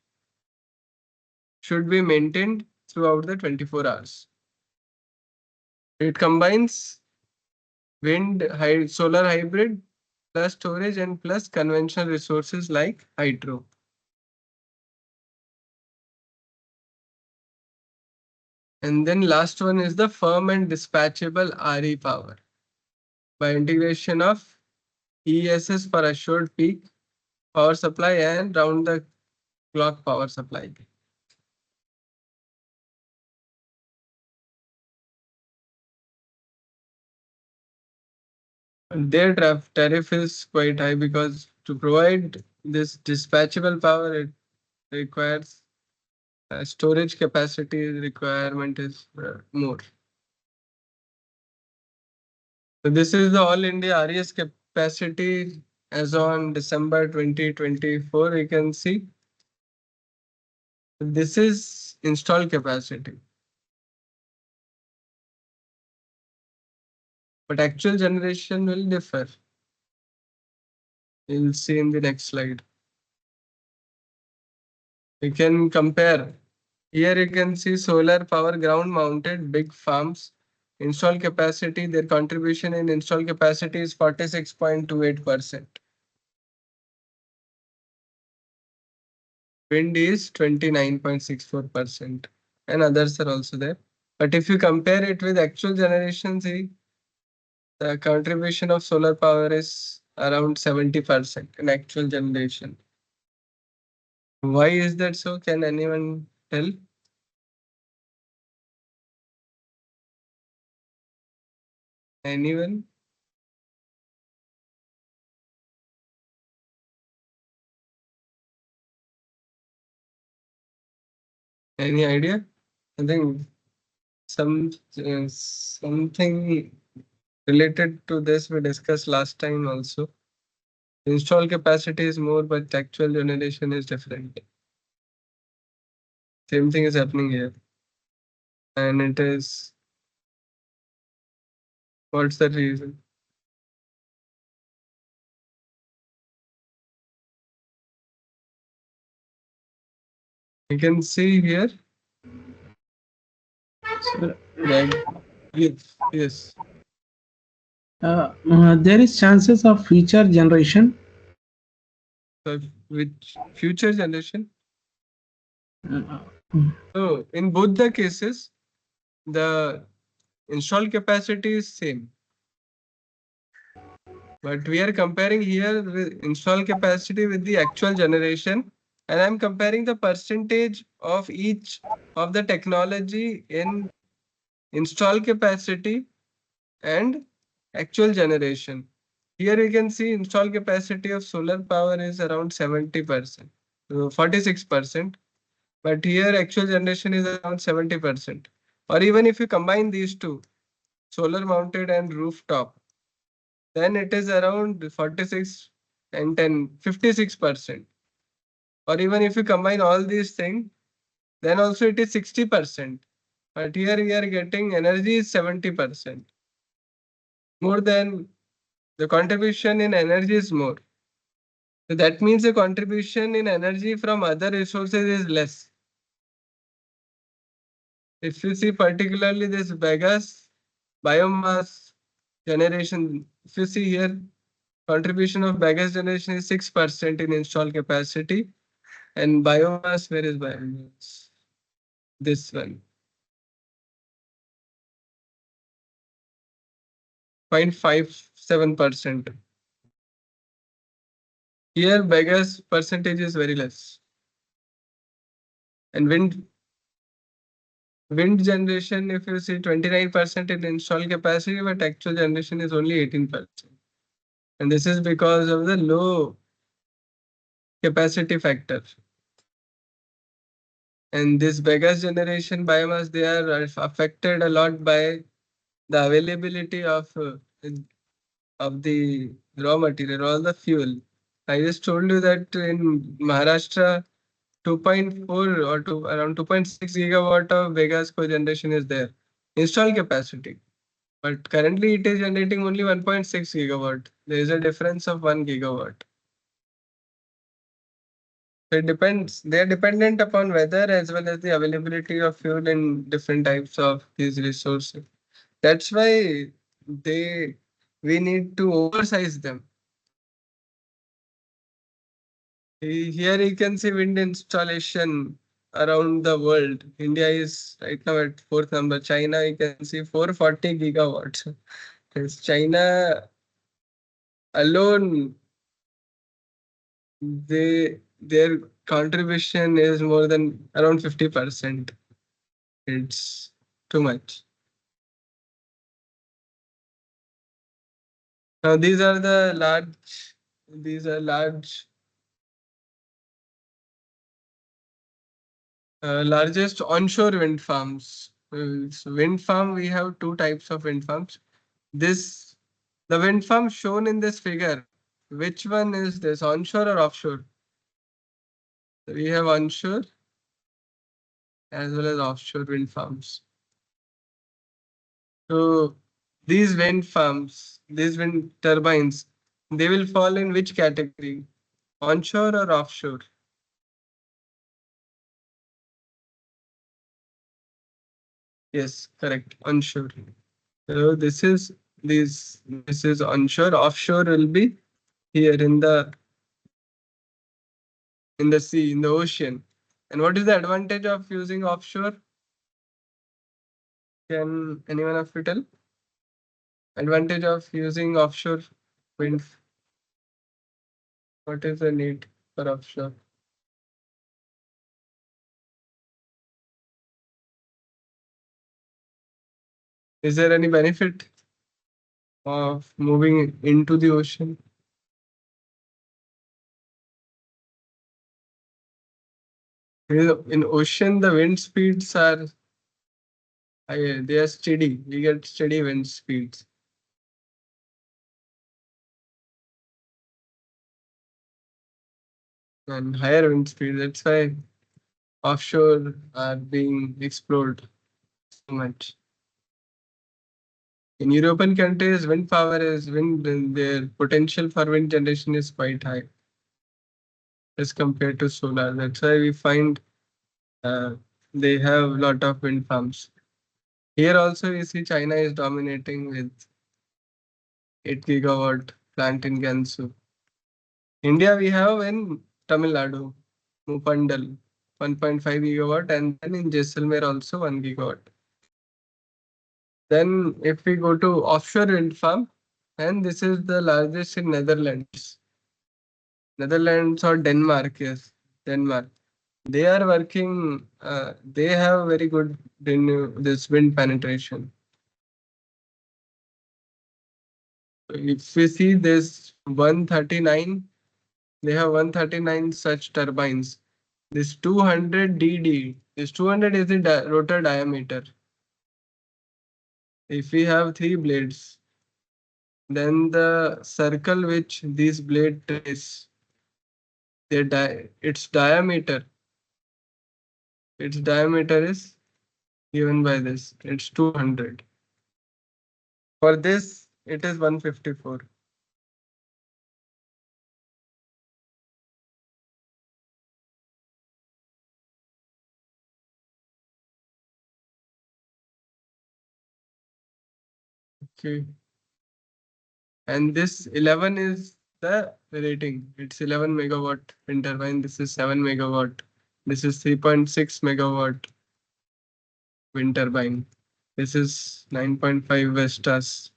[SPEAKER 1] should be maintained throughout the 24 hours. It combines wind, solar hybrid plus storage and plus conventional resources like hydro. And then last one is the firm and dispatchable RE power by integration of ESS for assured peak power supply and round the clock power supply. Their tariff is quite high, because to provide this dispatchable power, it requires storage capacity requirement is more. So this is the all India RES capacity as on December 2024. You can see this is installed capacity, but actual generation will differ. You'll see in the next slide. You can compare. Here you can see solar power ground mounted big farms. Install capacity, their contribution in install capacity is 46.28%. Wind is 29.64%. And others are also there. But if you compare it with actual generation, see, the contribution of solar power is around 70% in actual generation. Why is that so? Can anyone tell? Anyone? Any idea? I think something related to this we discussed last time also. Install capacity is more, but actual generation is different. Same thing is happening here. And it is, what's the reason? You can see here that yes.
[SPEAKER 3] There is chances of future generation.
[SPEAKER 1] So which future generation?
[SPEAKER 3] Uh,
[SPEAKER 1] So in both the cases, the installed capacity is same. But we are comparing here with install capacity with the actual generation, and I'm comparing the percentage of each of the technology in install capacity and actual generation. Here you can see install capacity of solar power is around 70%, 46%, but here actual generation is around 70%. Or even if you combine these two, solar mounted and rooftop, then it is around 46 and 10, 56%. Or even if you combine all these things, then also it is 60%. But here we are getting energy is 70%. More than the contribution in energy is more. So that means the contribution in energy from other resources is less. If you see particularly this bagasse biomass generation, if you see here, contribution of bagasse generation is 6% in installed capacity, and biomass, where is biomass? This one, 0.57%. Here bagasse percentage is very less. And wind generation, if you see 29% in installed capacity, but actual generation is only 18%. And this is because of the low capacity factor. And this bagasse generation biomass, they are affected a lot by the availability of the raw material, all the fuel. I just told you that in Maharashtra, 2.4 or around 2.6 gigawatt of bagasse cogeneration is there, installed capacity. But currently it is generating only 1.6 gigawatt. There is a difference of 1 gigawatt. So it depends. They are dependent upon weather as well as the availability of fuel in different types of these resources. That's why they we need to oversize them. Here you can see wind installation around the world. India is right now at fourth number. China, you can see 440 gigawatts. Yes, China alone, their contribution is more than around 50%. It's too much. Now these are largest onshore wind farms. So wind farm, we have two types of wind farms. This, the wind farm shown in this figure, which one is this, onshore or offshore? We have onshore as well as offshore wind farms. So these wind farms, these wind turbines, they will fall in which category? Onshore or offshore? Yes, correct. Onshore. So this is onshore. Offshore will be here in the sea, in the ocean. And what is the advantage of using offshore? Can anyone of you tell? Advantage of using offshore wind. What is the need for offshore? Is there any benefit of moving into the ocean? In ocean, the wind speeds are they are steady. We get steady wind speeds. And higher wind speed. That's why offshore are being explored so much. In European countries, wind power is their potential for wind generation is quite high as compared to solar. That's why we find uh, they have a lot of wind farms. Here also you see China is dominating with 8 gigawatt plant in Gansu. India we have in Tamil Nadu, Mupandal, 1.5 gigawatt, and then in Jaisalmer also 1 gigawatt. Then if we go to offshore wind farm, and this is the largest in Netherlands. Netherlands or Denmark, yes, Denmark. They are working. They have very good this wind penetration. If we see this 139, they have 139 such turbines. This 200 DD, this 200 is the rotor diameter. If we have three blades, then the circle which these blade trace, its diameter is given by this. It's 200. For this, it is 154. Okay. And this 11 is the rating. It's 11 megawatt wind turbine. This is 7 megawatt. This is 3.6 megawatt wind turbine. This is 9.5 Vestas.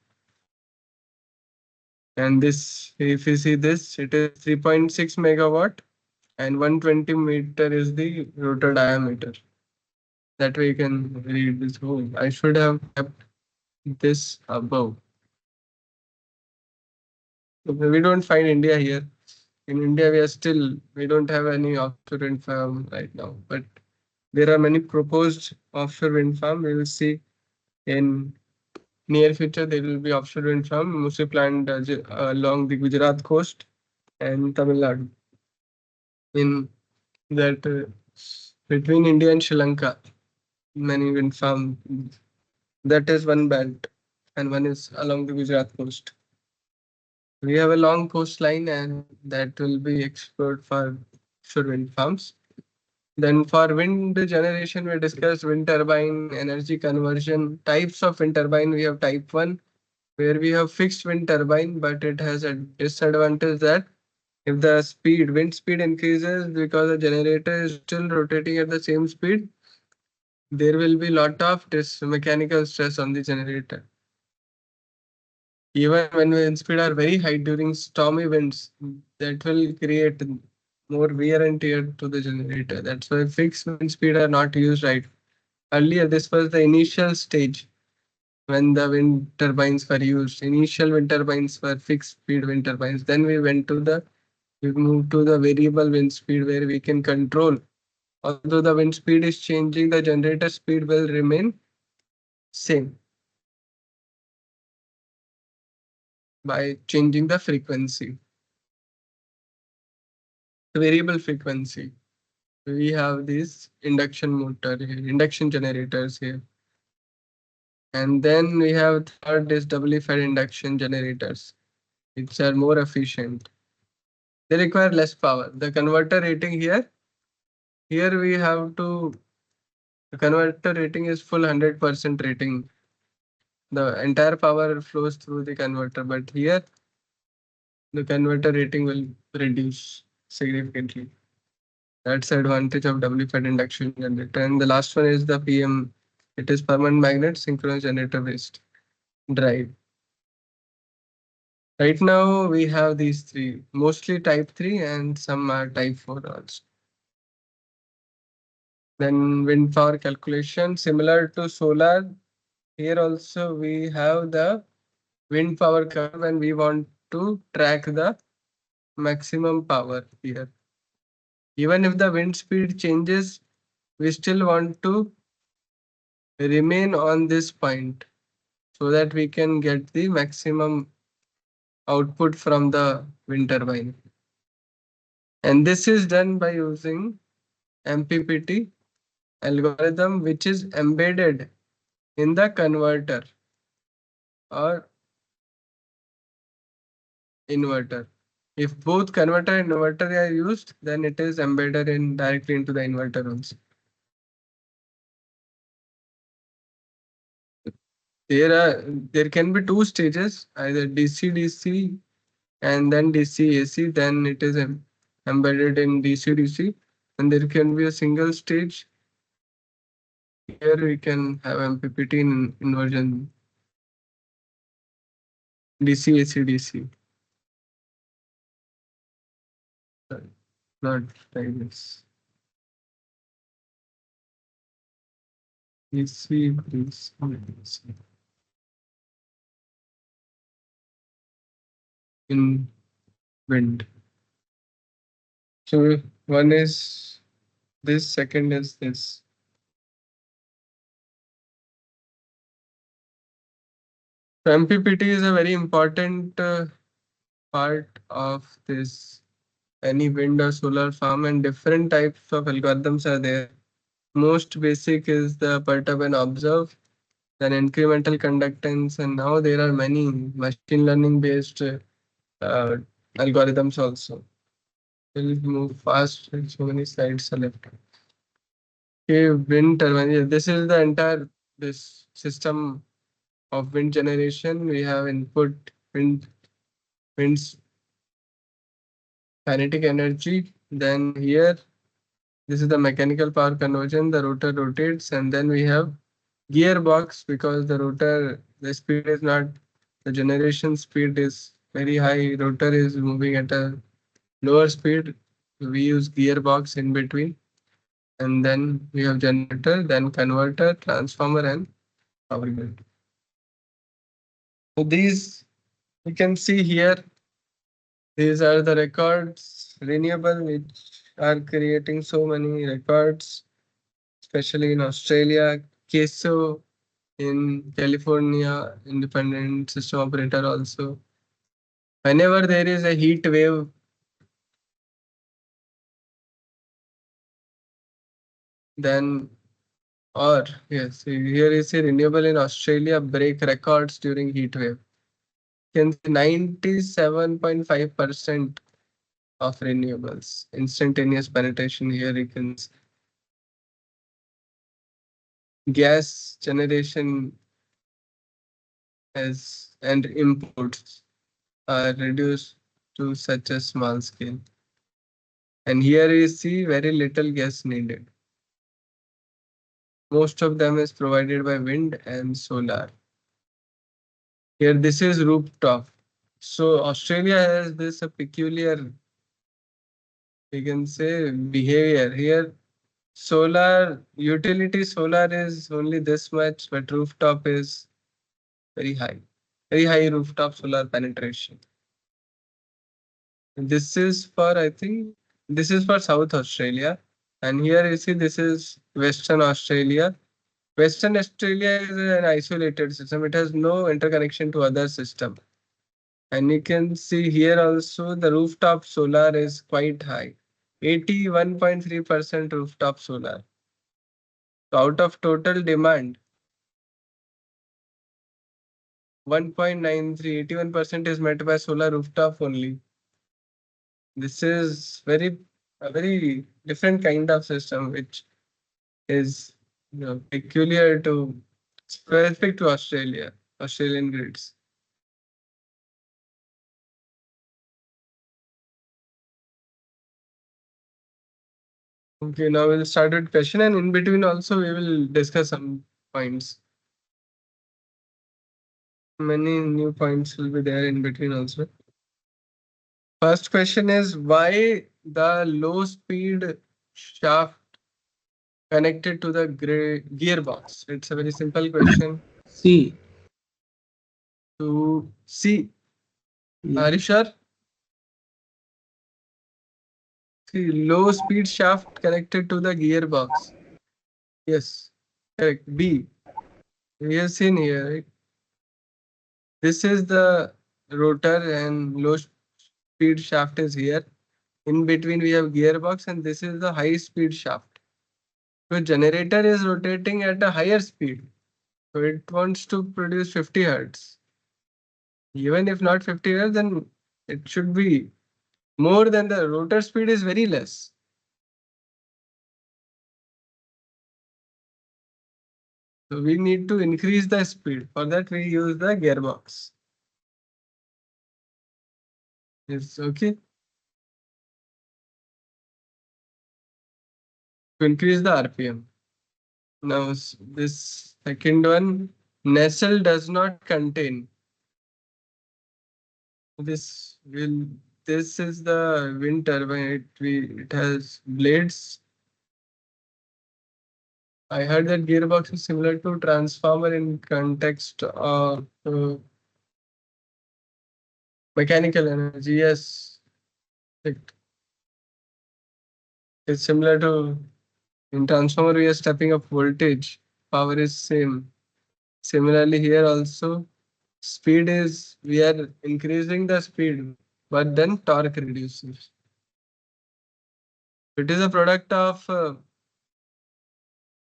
[SPEAKER 1] And this, if you see this, it is 3.6 megawatt and 120 meter is the rotor diameter. That way you can read this whole. I should have kept this above. We don't find India here. In India, we don't have any offshore wind farm right now, but there are many proposed offshore wind farm. We will see in near future there will be offshore wind farm mostly planned along the Gujarat coast and Tamil Nadu. In that between India and Sri Lanka, many wind farm. That is one belt, and one is along the Gujarat coast. We have a long coastline, and that will be explored for offshore wind farms. Then for wind generation, we discussed wind turbine, energy conversion, types of wind turbine. We have type 1, where we have fixed wind turbine, but it has a disadvantage that if the wind speed increases because the generator is still rotating at the same speed, there will be lot of this mechanical stress on the generator. Even when wind speed are very high during stormy winds, that will create more wear and tear to the generator. That's why fixed wind speed are not used right. Earlier, this was the initial stage when the wind turbines were used. Initial wind turbines were fixed speed wind turbines. Then we moved to the variable wind speed where we can control. Although the wind speed is changing, the generator speed will remain same by changing the frequency. Variable frequency. We have these induction motor here, induction generators here. And then we have third is doubly fed induction generators, which are more efficient. They require less power. The converter rating here we have to, the converter rating is full 100% rating. The entire power flows through the converter, but here the converter rating will reduce significantly. That's the advantage of doubly fed induction generator. And the last one is the PM. It is permanent magnet synchronous generator based drive. Right now we have these three, mostly type 3 and some are type 4 also. Then wind power calculation, similar to solar. Here also we have the wind power curve and we want to track the maximum power here. Even if the wind speed changes, we still want to remain on this point so that we can get the maximum output from the wind turbine. And this is done by using MPPT algorithm, which is embedded in the converter or inverter. If both converter and inverter are used, then it is embedded in directly into the inverter also. There can be two stages, either DC-DC and then DC-AC, then it is embedded in DC-DC, and there can be a single stage. Here we can have MPPT in inversion. DC, AC, DC. Sorry, not like this. DC, DC, DC. In wind. So one is this, second is this. So MPPT is a very important part of this any wind or solar farm, and different types of algorithms are there. Most basic is the perturb and observe, then incremental conductance, and now there are many machine learning based algorithms also. We'll move fast. So many slides are left. Okay, wind turbine. Yeah, this is the entire this system of wind generation. We have input wind's kinetic energy. Then here, this is the mechanical power conversion. The rotor rotates, and then we have gearbox because the rotor, the speed is not, the generation speed is very high. Rotor is moving at a lower speed. We use gearbox in between, and then we have generator, then converter, transformer, and power grid. So these you can see here. These are the records renewable which are creating so many records, especially in Australia, Queso in California, independent system operator also. Whenever there is a heat wave, then or yes, here is a renewable in Australia break records during heat wave. You can see 97.5% of renewables, instantaneous penetration here you can see. Gas generation as and imports are reduced to such a small scale. And here you see very little gas needed. Most of them is provided by wind and solar. Here this is rooftop. So Australia has this a peculiar, we can say, behavior. Here solar utility solar is only this much, but rooftop is very high. Very high rooftop solar penetration. This is for, I think, this is for South Australia. And here you see this is Western Australia. Western Australia is an isolated system. It has no interconnection to other system. And you can see here also the rooftop solar is quite high. 81.3% rooftop solar. So out of total demand, 1.93, 81% is met by solar rooftop only. This is a very different kind of system which is peculiar to specific to Australia, Australian grids. Okay, now we'll start with question, and in between also we will discuss some points. Many new points will be there in between also. First question is why the low speed shaft connected to the gearbox? It's a very simple question.
[SPEAKER 3] C.
[SPEAKER 1] To see,
[SPEAKER 3] Yeah.
[SPEAKER 1] are you sure? See, low speed shaft connected to the gearbox. Yes, correct. B. We have seen here, right? This is the rotor and low speed shaft is here. In between we have gearbox, and this is the high speed shaft. So generator is rotating at a higher speed. So it wants to produce 50 hertz. Even if not 50 hertz, then it should be more than the rotor speed is very less. So we need to increase the speed. For that we use the gearbox. It's okay. To increase the RPM. Now this second one, Nestle does not contain. This will. This is the wind turbine. It has blades. I heard that gearbox is similar to transformer in context of mechanical energy. Yes, it is similar to in transformer we are stepping up voltage. Power is same. Similarly here also speed is we are increasing the speed, but then torque reduces. It is a product of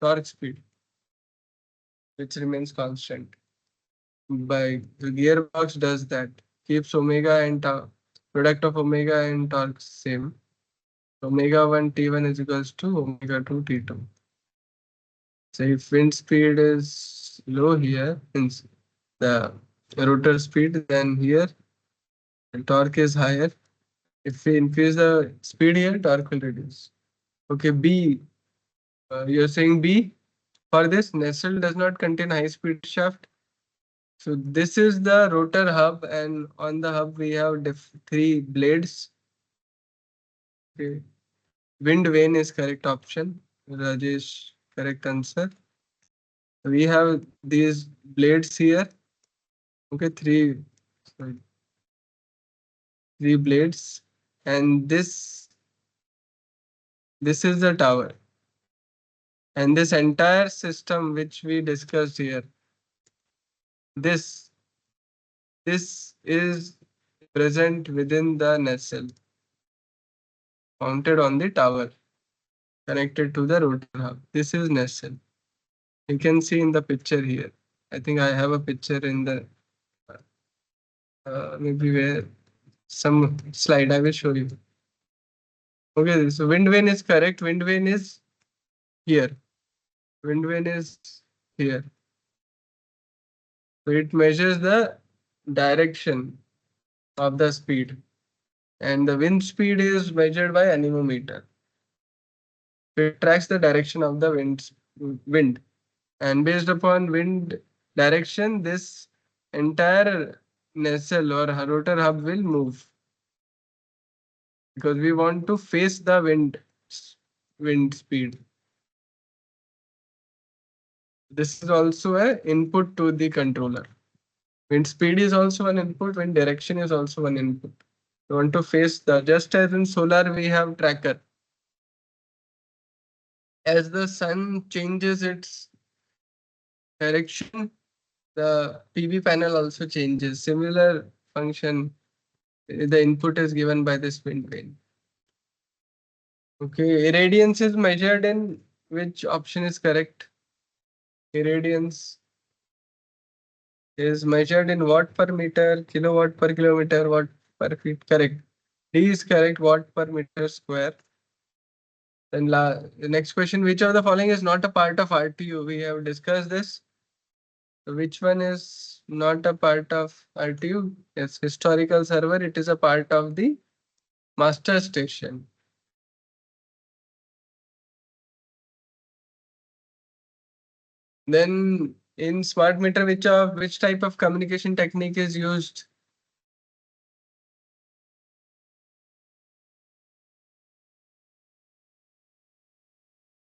[SPEAKER 1] torque speed, which remains constant. By the gearbox does that, keeps omega and product of omega and torque same. Omega 1 T1 is equals to omega 2 T2. So if wind speed is low here, means the rotor speed, then here the torque is higher. If we increase the speed here, torque will reduce. Okay, B. You're saying B for this nacelle does not contain high speed shaft. So this is the rotor hub, and on the hub we have three blades. Okay. Wind vane is correct option. Rajesh, correct answer. We have these blades here. Okay, sorry, three blades, and this is the tower, and this entire system which we discussed here. This this is present within the nacelle, mounted on the tower, connected to the rotor hub. This is nacelle. You can see in the picture here. I think I have a picture in the maybe where some slide I will show you. Okay, so wind vane is correct. Wind vane is here. Wind vane is here. So it measures the direction of the speed, and the wind speed is measured by anemometer. It tracks the direction of the wind, and based upon wind direction, this entire nacelle or rotor hub will move, because we want to face the wind speed. This is also a input to the controller. Wind speed is also an input. Wind direction is also an input. We want to face the, just as in solar we have tracker. As the sun changes its direction, the PV panel also changes. Similar function, the input is given by this wind vane. Okay, irradiance is measured in which option is correct? Irradiance is measured in watt per meter, kilowatt per kilometer, watt per feet. Correct. D is correct, watt per meter square. Then the next question, which of the following is not a part of RTU? We have discussed this. So which one is not a part of RTU? Yes, historical server. It is a part of the master station. Then in smart meter, which type of communication technique is used?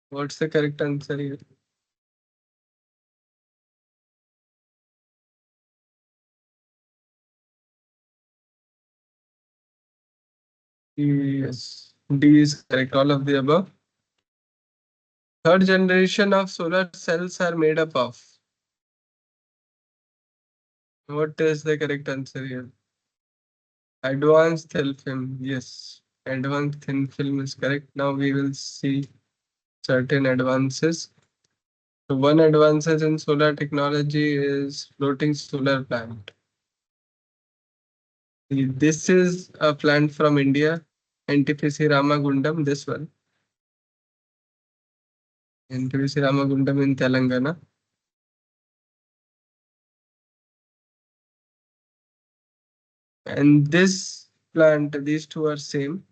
[SPEAKER 1] What's the correct answer here? Yes, D is correct. All of the above. Third generation of solar cells are made up of. What is the correct answer here? Advanced thin film. Yes, advanced thin film is correct. Now we will see certain advances. So one advances in solar technology is floating solar plant. This is a plant from India, NTPC Ramagundam, this one. NTPC Ramagundam in Telangana. And this plant, these two are same,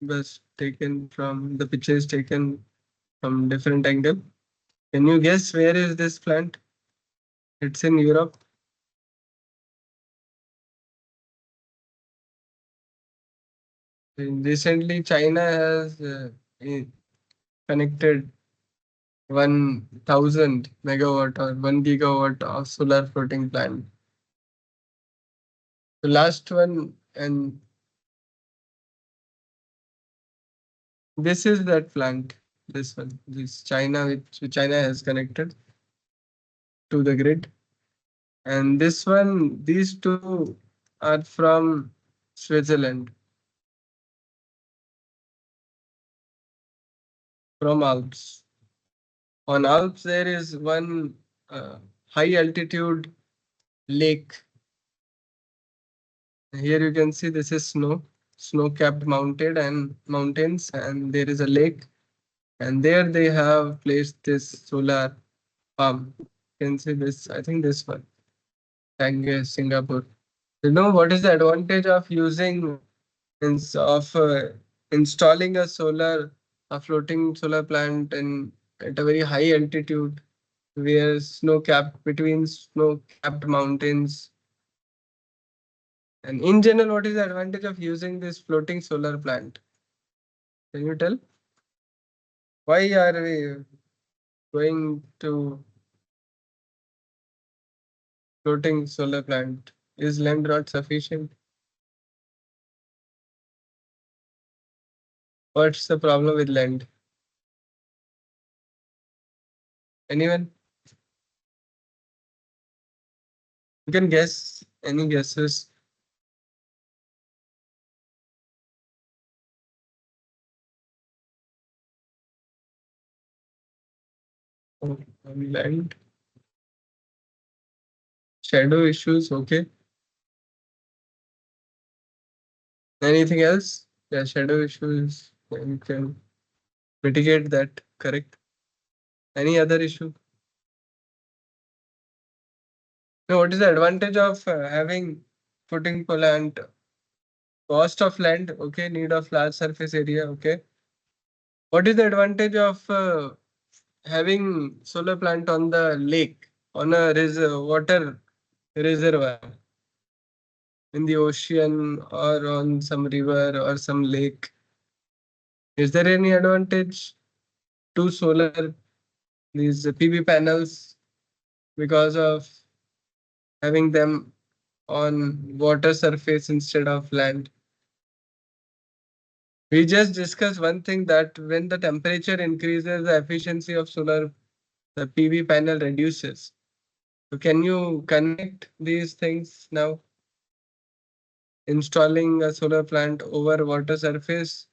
[SPEAKER 1] but taken from, the picture is taken from different angle. Can you guess where is this plant? It's in Europe. Recently, China has connected 1,000 megawatt or 1 gigawatt of solar floating plant. The last one, and this is that plant. This one, this China, which China has connected to the grid, and this one, these two are from Switzerland, from Alps. On Alps, there is one high altitude lake. Here you can see this is snow-capped mountain and mountains, and there is a lake, and there they have placed this solar farm. You can see this, I think this one, Tangier, Singapore. You know what is the advantage of using of installing a floating solar plant in at a very high altitude where snow-capped mountains. And in general, what is the advantage of using this floating solar plant? Can you tell? Why are we going to floating solar plant? Is land not sufficient? What's the problem with land? Anyone? You can guess. Any guesses? On land? Shadow issues, okay. Anything else? Yeah, shadow issues. You can mitigate that, correct? Any other issue? Now, what is the advantage of having footing plant? Cost of land, okay. Need of large surface area, okay. What is the advantage of having solar plant on the lake, on a water reservoir in the ocean or on some river or some lake? Is there any advantage to solar these PV panels because of having them on water surface instead of land? We just discussed one thing, that when the temperature increases, the efficiency of the PV panel reduces. So can you connect these things now? Installing a solar plant over water surface,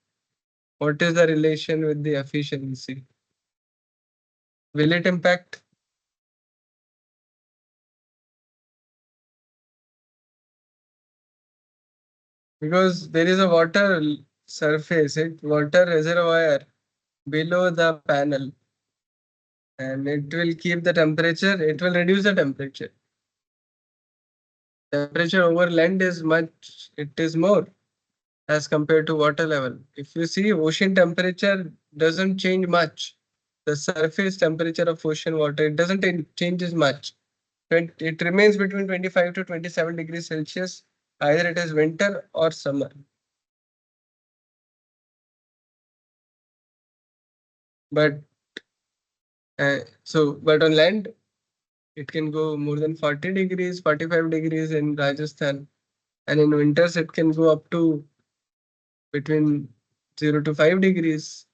[SPEAKER 1] what is the relation with the efficiency? Will it impact? Because there is a water reservoir below the panel, and it will keep the temperature, it will reduce the temperature. Temperature over land it is more as compared to water level. If you see, ocean temperature doesn't change much. The surface temperature of ocean water, it doesn't changes much. It remains between 25 to 27 degrees Celsius, either it is winter or summer. But but on land, it can go more than 40 degrees, 45 degrees in Rajasthan. And in winters, it can go up to between 0 to 5 degrees.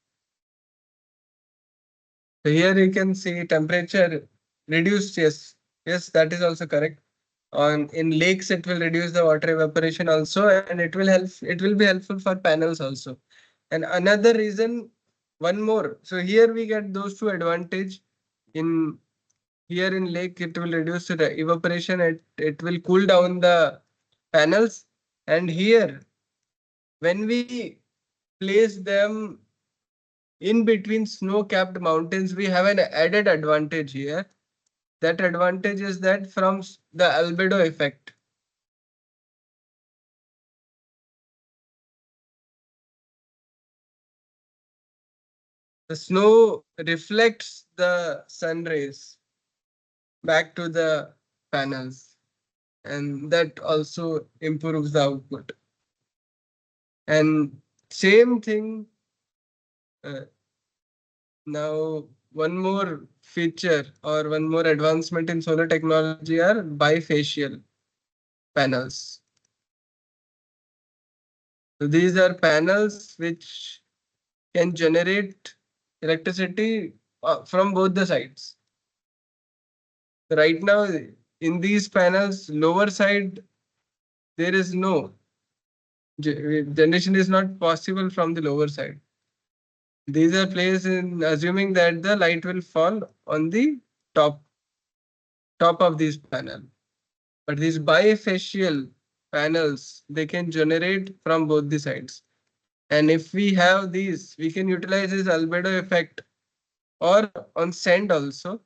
[SPEAKER 1] So here you can see temperature reduced. Yes, yes, that is also correct. On in lakes, it will reduce the water evaporation also, and it will help. It will be helpful for panels also. And another reason, one more. So here we get those two advantage. In here in lake, it will reduce the evaporation. It will cool down the panels. And here, when we place them in between snow-capped mountains, we have an added advantage here. That advantage is that from the albedo effect. The snow reflects the sun rays back to the panels, and that also improves the output. And Same thing. Now, one more feature or one more advancement in solar technology are bifacial panels. So these are panels which can generate electricity from both the sides. Right now, in these panels, lower side, there is no generation is not possible from the lower side. These are placed in assuming that the light will fall on the top top of this panel. But these bifacial panels, they can generate from both the sides. And if we have these, we can utilize this albedo effect or on sand also.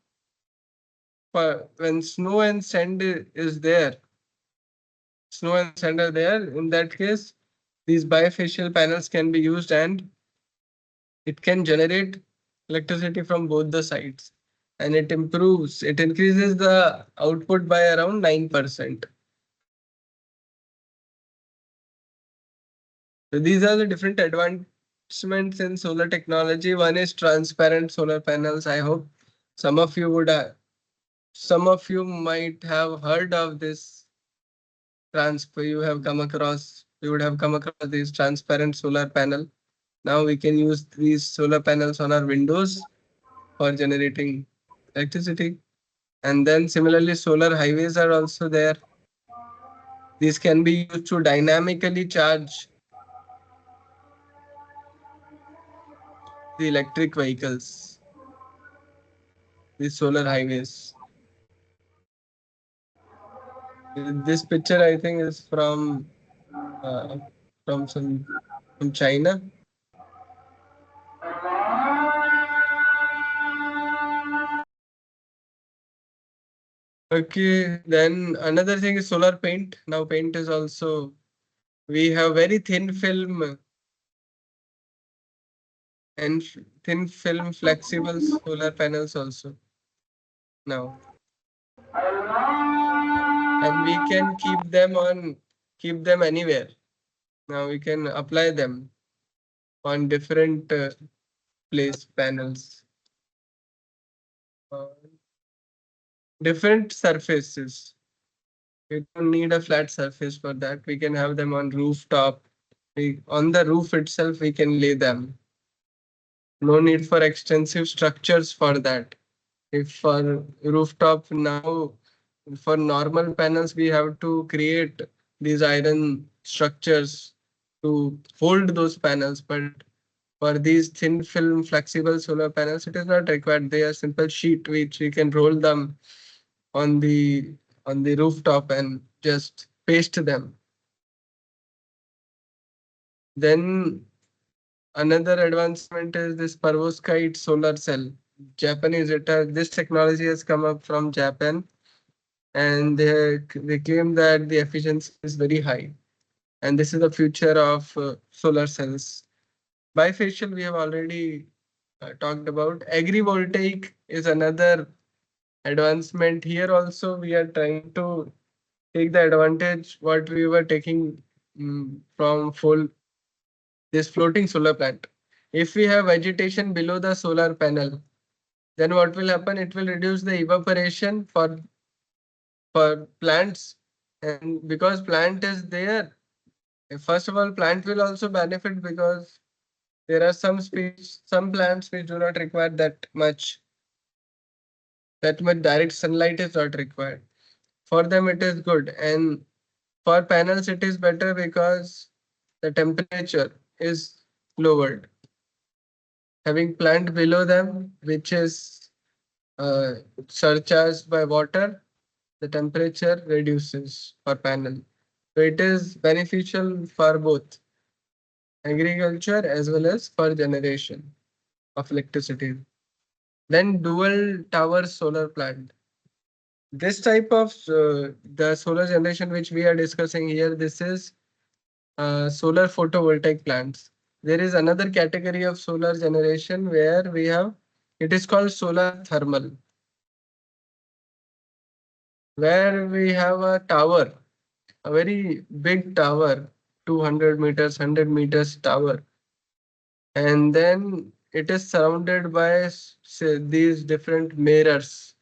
[SPEAKER 1] For when snow and sand is there, snow and sand are there, in that case, these bifacial panels can be used and it can generate electricity from both the sides. And it increases the output by around 9%. So these are the different advancements in solar technology. One is transparent solar panels. I hope some of you would some of you might have heard of this you would have come across this transparent solar panel. Now we can use these solar panels on our windows for generating electricity. And then similarly, solar highways are also there. These can be used to dynamically charge the electric vehicles, these solar highways. This picture, I think, is uh, from from China. Okay, then another thing is solar paint. Now, paint is also we have very thin film and thin film flexible solar panels also now, and we can keep them anywhere. Now we can apply them on different place panels, uh, different surfaces. We don't need a flat surface for that. We can have them on rooftop. On the roof itself, we can lay them. No need for extensive structures for that. If for rooftop now, for normal panels, we have to create these iron structures to hold those panels. But for these thin film flexible solar panels, it is not required. They are simple sheet which we can roll them on the rooftop and just paste them. Then another advancement is this perovskite solar cell. This technology has come up from Japan, and they claim that the efficiency is very high. And this is the future of solar cells. Bifacial, we have already talked about. Agrivoltaic is another advancement. Here also, we are trying to take the advantage what we were taking from full this floating solar plant. If we have vegetation below the solar panel, then what will happen? It will reduce the evaporation for plants, and because plant is there, first of all, plant will also benefit because there are some plants which do not require that much direct sunlight is not required. For them, it is good, and for panels, it is better because the temperature is lowered. Having plant below them, which is uh, surcharged by water, the temperature reduces for panel. So it is beneficial for both agriculture as well as for generation of electricity. Then dual tower solar plant. This type of the solar generation which we are discussing here, this is solar photovoltaic plants. There is another category of solar generation where it is called solar thermal, where we have a tower, a very big tower, 200 meters, 100 meters tower. and then it is surrounded by say, these different mirrors.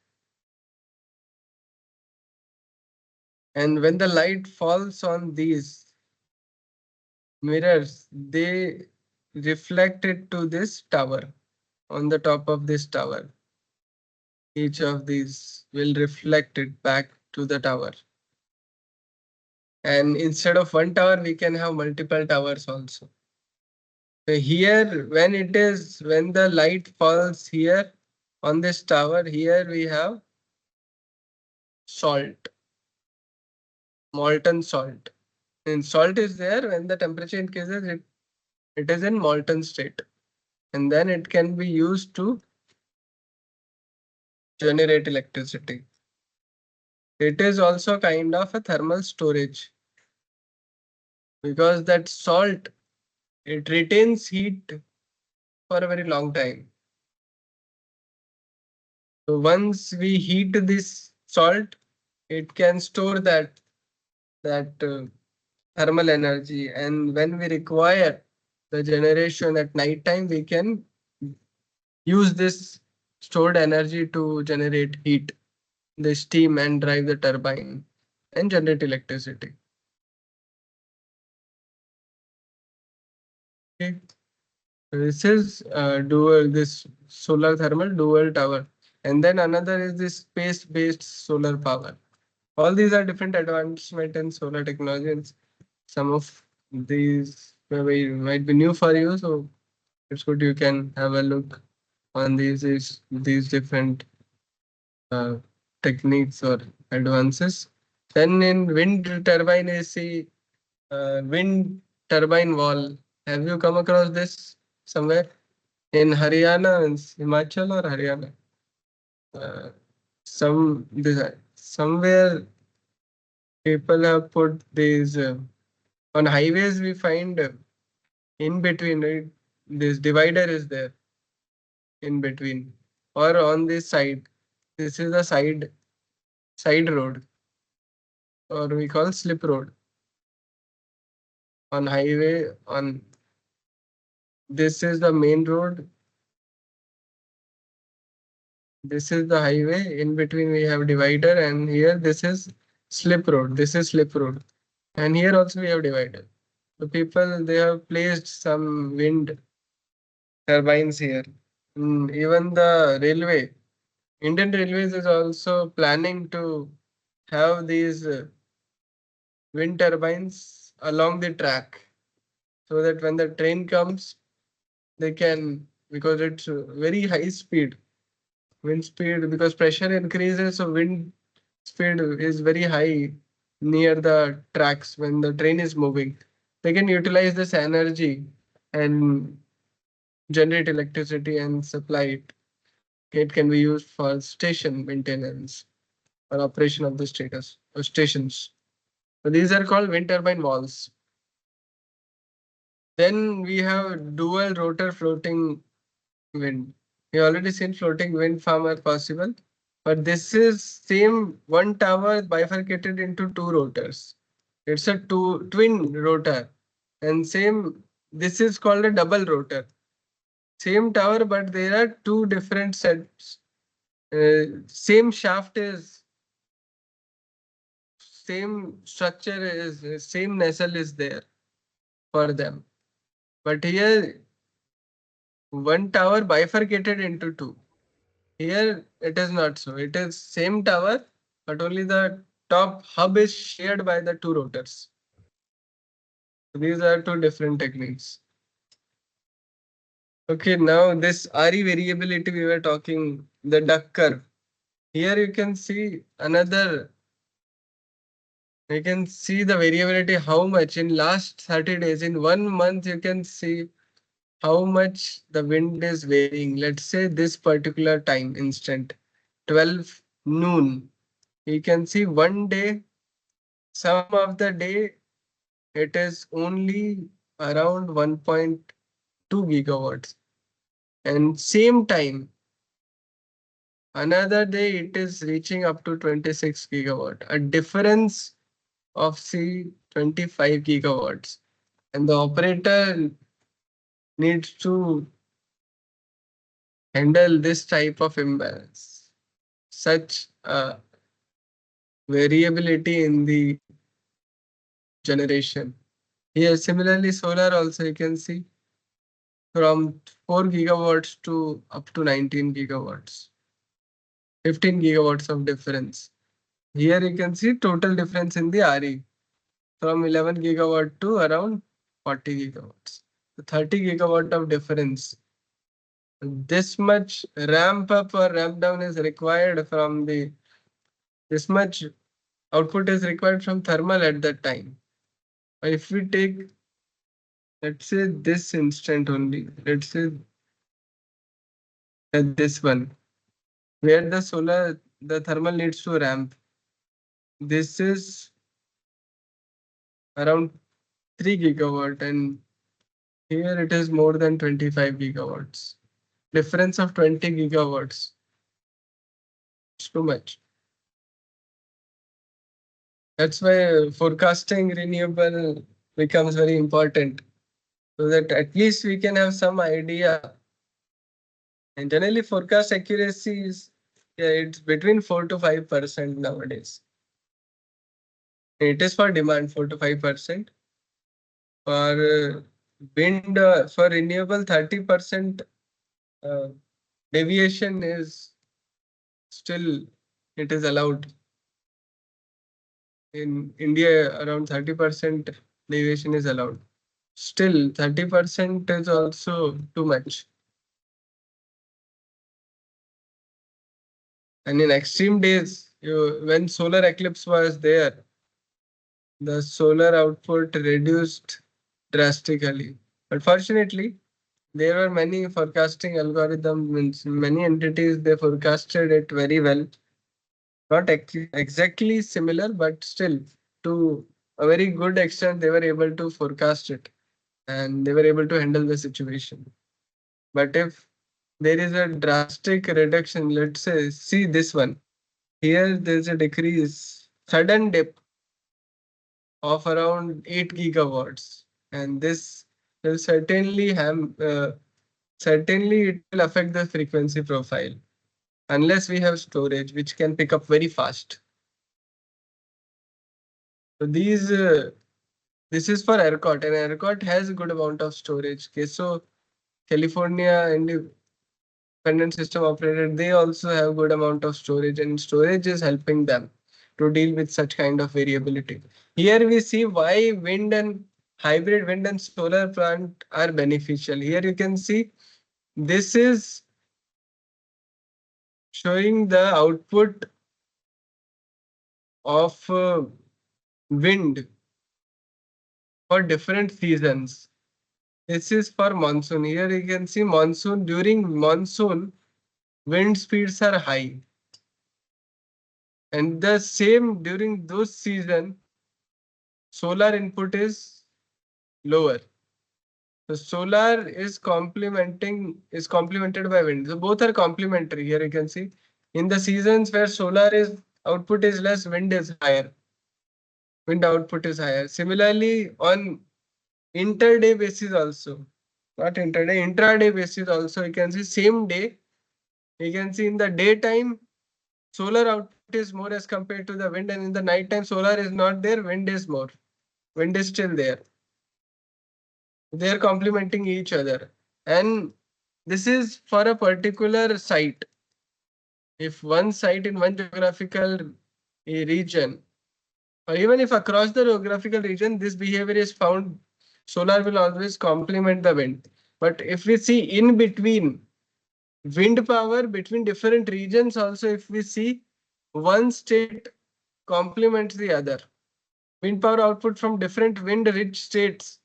[SPEAKER 1] And when the light falls on these mirrors, they reflect it to this tower. On the top of this tower, each of these will reflect it back to the tower. And instead of one tower, we can have multiple towers also. So here, when the light falls here on this tower, here we have salt, molten salt. And salt is there when the temperature increases, it is in molten state. And then it can be used to generate electricity. It is also kind of a thermal storage because that salt, it retains heat for a very long time. So once we heat this salt, it can store that thermal energy, and when we require the generation at night time, we can use this stored energy to generate heat, the steam, and drive the turbine and generate electricity. Okay. This is this solar thermal dual tower, and then another is this space-based solar power. All these are different advancement in solar technology, and some of these might be new for you. So it's good you can have a look on these different uh, techniques or advances. Then in wind turbine is the wind turbine wall. Have you come across this somewhere in Haryana, in Himachal or Haryana? Uh, somewhere people have put these on highways. We find in between, right? This divider is there in between, or on this side. This is the side road, or we call slip road. On highway, on this is the main road. This is the highway. In between we have divider, and here this is slip road. This is slip road, and here also we have divider. The people, they have placed some wind turbines here. Even the railway, Indian Railways is also planning to have these wind turbines along the track, so that when the train comes, they can, because it's very high speed, wind speed, because pressure increases, so wind speed is very high near the tracks when the train is moving. They can utilize this energy and generate electricity and supply it. It can be used for station maintenance or operation of the status or stations. So these are called wind turbine walls. Then we have dual rotor floating wind. We already seen floating wind farm are possible, but this is same one tower bifurcated into two rotors. It's a twin rotor, and same, this is called a double rotor. Same tower, but there are two different sets. Same shaft is, same structure is, same nacelle is there for them. But here one tower bifurcated into two. Here it is not so. It is same tower, but only the top hub is shared by the two rotors. These are two different techniques. Okay, now this RE variability we were talking, the duck curve. Here you can see another, you can see the variability, how much in last 30 days, in 1 month, you can see how much the wind is varying. Let's say this particular time instant, 12 noon. You can see one day, some of the day, it is only around 1.2 gigawatts. And same time, another day, it is reaching up to 26 gigawatt, a difference of say 25 gigawatts. And the operator needs to handle this type of imbalance, such variability in the generation. Here, similarly, solar also you can see from 4 gigawatts to up to 19 gigawatts, 15 gigawatts of difference. Here you can see total difference in the RE from 11 gigawatt to around 40 gigawatts. 30 gigawatt of difference. This much ramp up or ramp down is required from the, this much output is required from thermal at that time. If we take, let's say this instant only, let's say this one, where the solar, the thermal needs to ramp. This is around 3 gigawatt and here it is more than 25 gigawatts. Difference of 20 gigawatts. It's too much. That's why forecasting renewable becomes very important, so that at least we can have some idea. And generally forecast accuracy is, yeah, it's between 4 to 5% nowadays. It is for demand 4 to 5%. For wind, for renewable 30% uh, deviation is still, it is allowed. In India, around 30% deviation is allowed. Still, 30% is also too much. And in extreme days, when solar eclipse was there, the solar output reduced drastically. But fortunately, there were many forecasting algorithms, many entities, they forecasted it very well. Not exactly similar, but still to a very good extent, they were able to forecast it and they were able to handle the situation. But if there is a drastic reduction, let's say, see this one. Here there's a decrease, sudden dip of around 8 gigawatts. And this will certainly certainly it will affect the frequency profile unless we have storage which can pick up very fast. So this is for ERCOT and ERCOT has a good amount of storage. Okay, so California independent system operator, they also have good amount of storage and storage is helping them to deal with such kind of variability. Here we see why wind and hybrid wind and solar plant are beneficial. Here you can see this is showing the output of wind for different seasons. This is for monsoon. Here you can see monsoon, during monsoon wind speeds are high and the same during those season solar input is lower. So solar is complemented by wind. So both are complementary. Here you can see in the seasons where solar is output is less, wind is higher. Wind output is higher. Similarly, on inter-day basis also, not inter-day, intra-day basis also, you can see same day. You can see in the daytime solar output is more as compared to the wind, and in the night time solar is not there, wind is more. Wind is still there. They are complementing each other. And this is for a particular site. If one site in one geographical region, or even if across the geographical region, this behavior is found, solar will always complement the wind. But if we see in between, wind power between different regions also, if we see, one state complements the other. Wind power output from different wind-rich states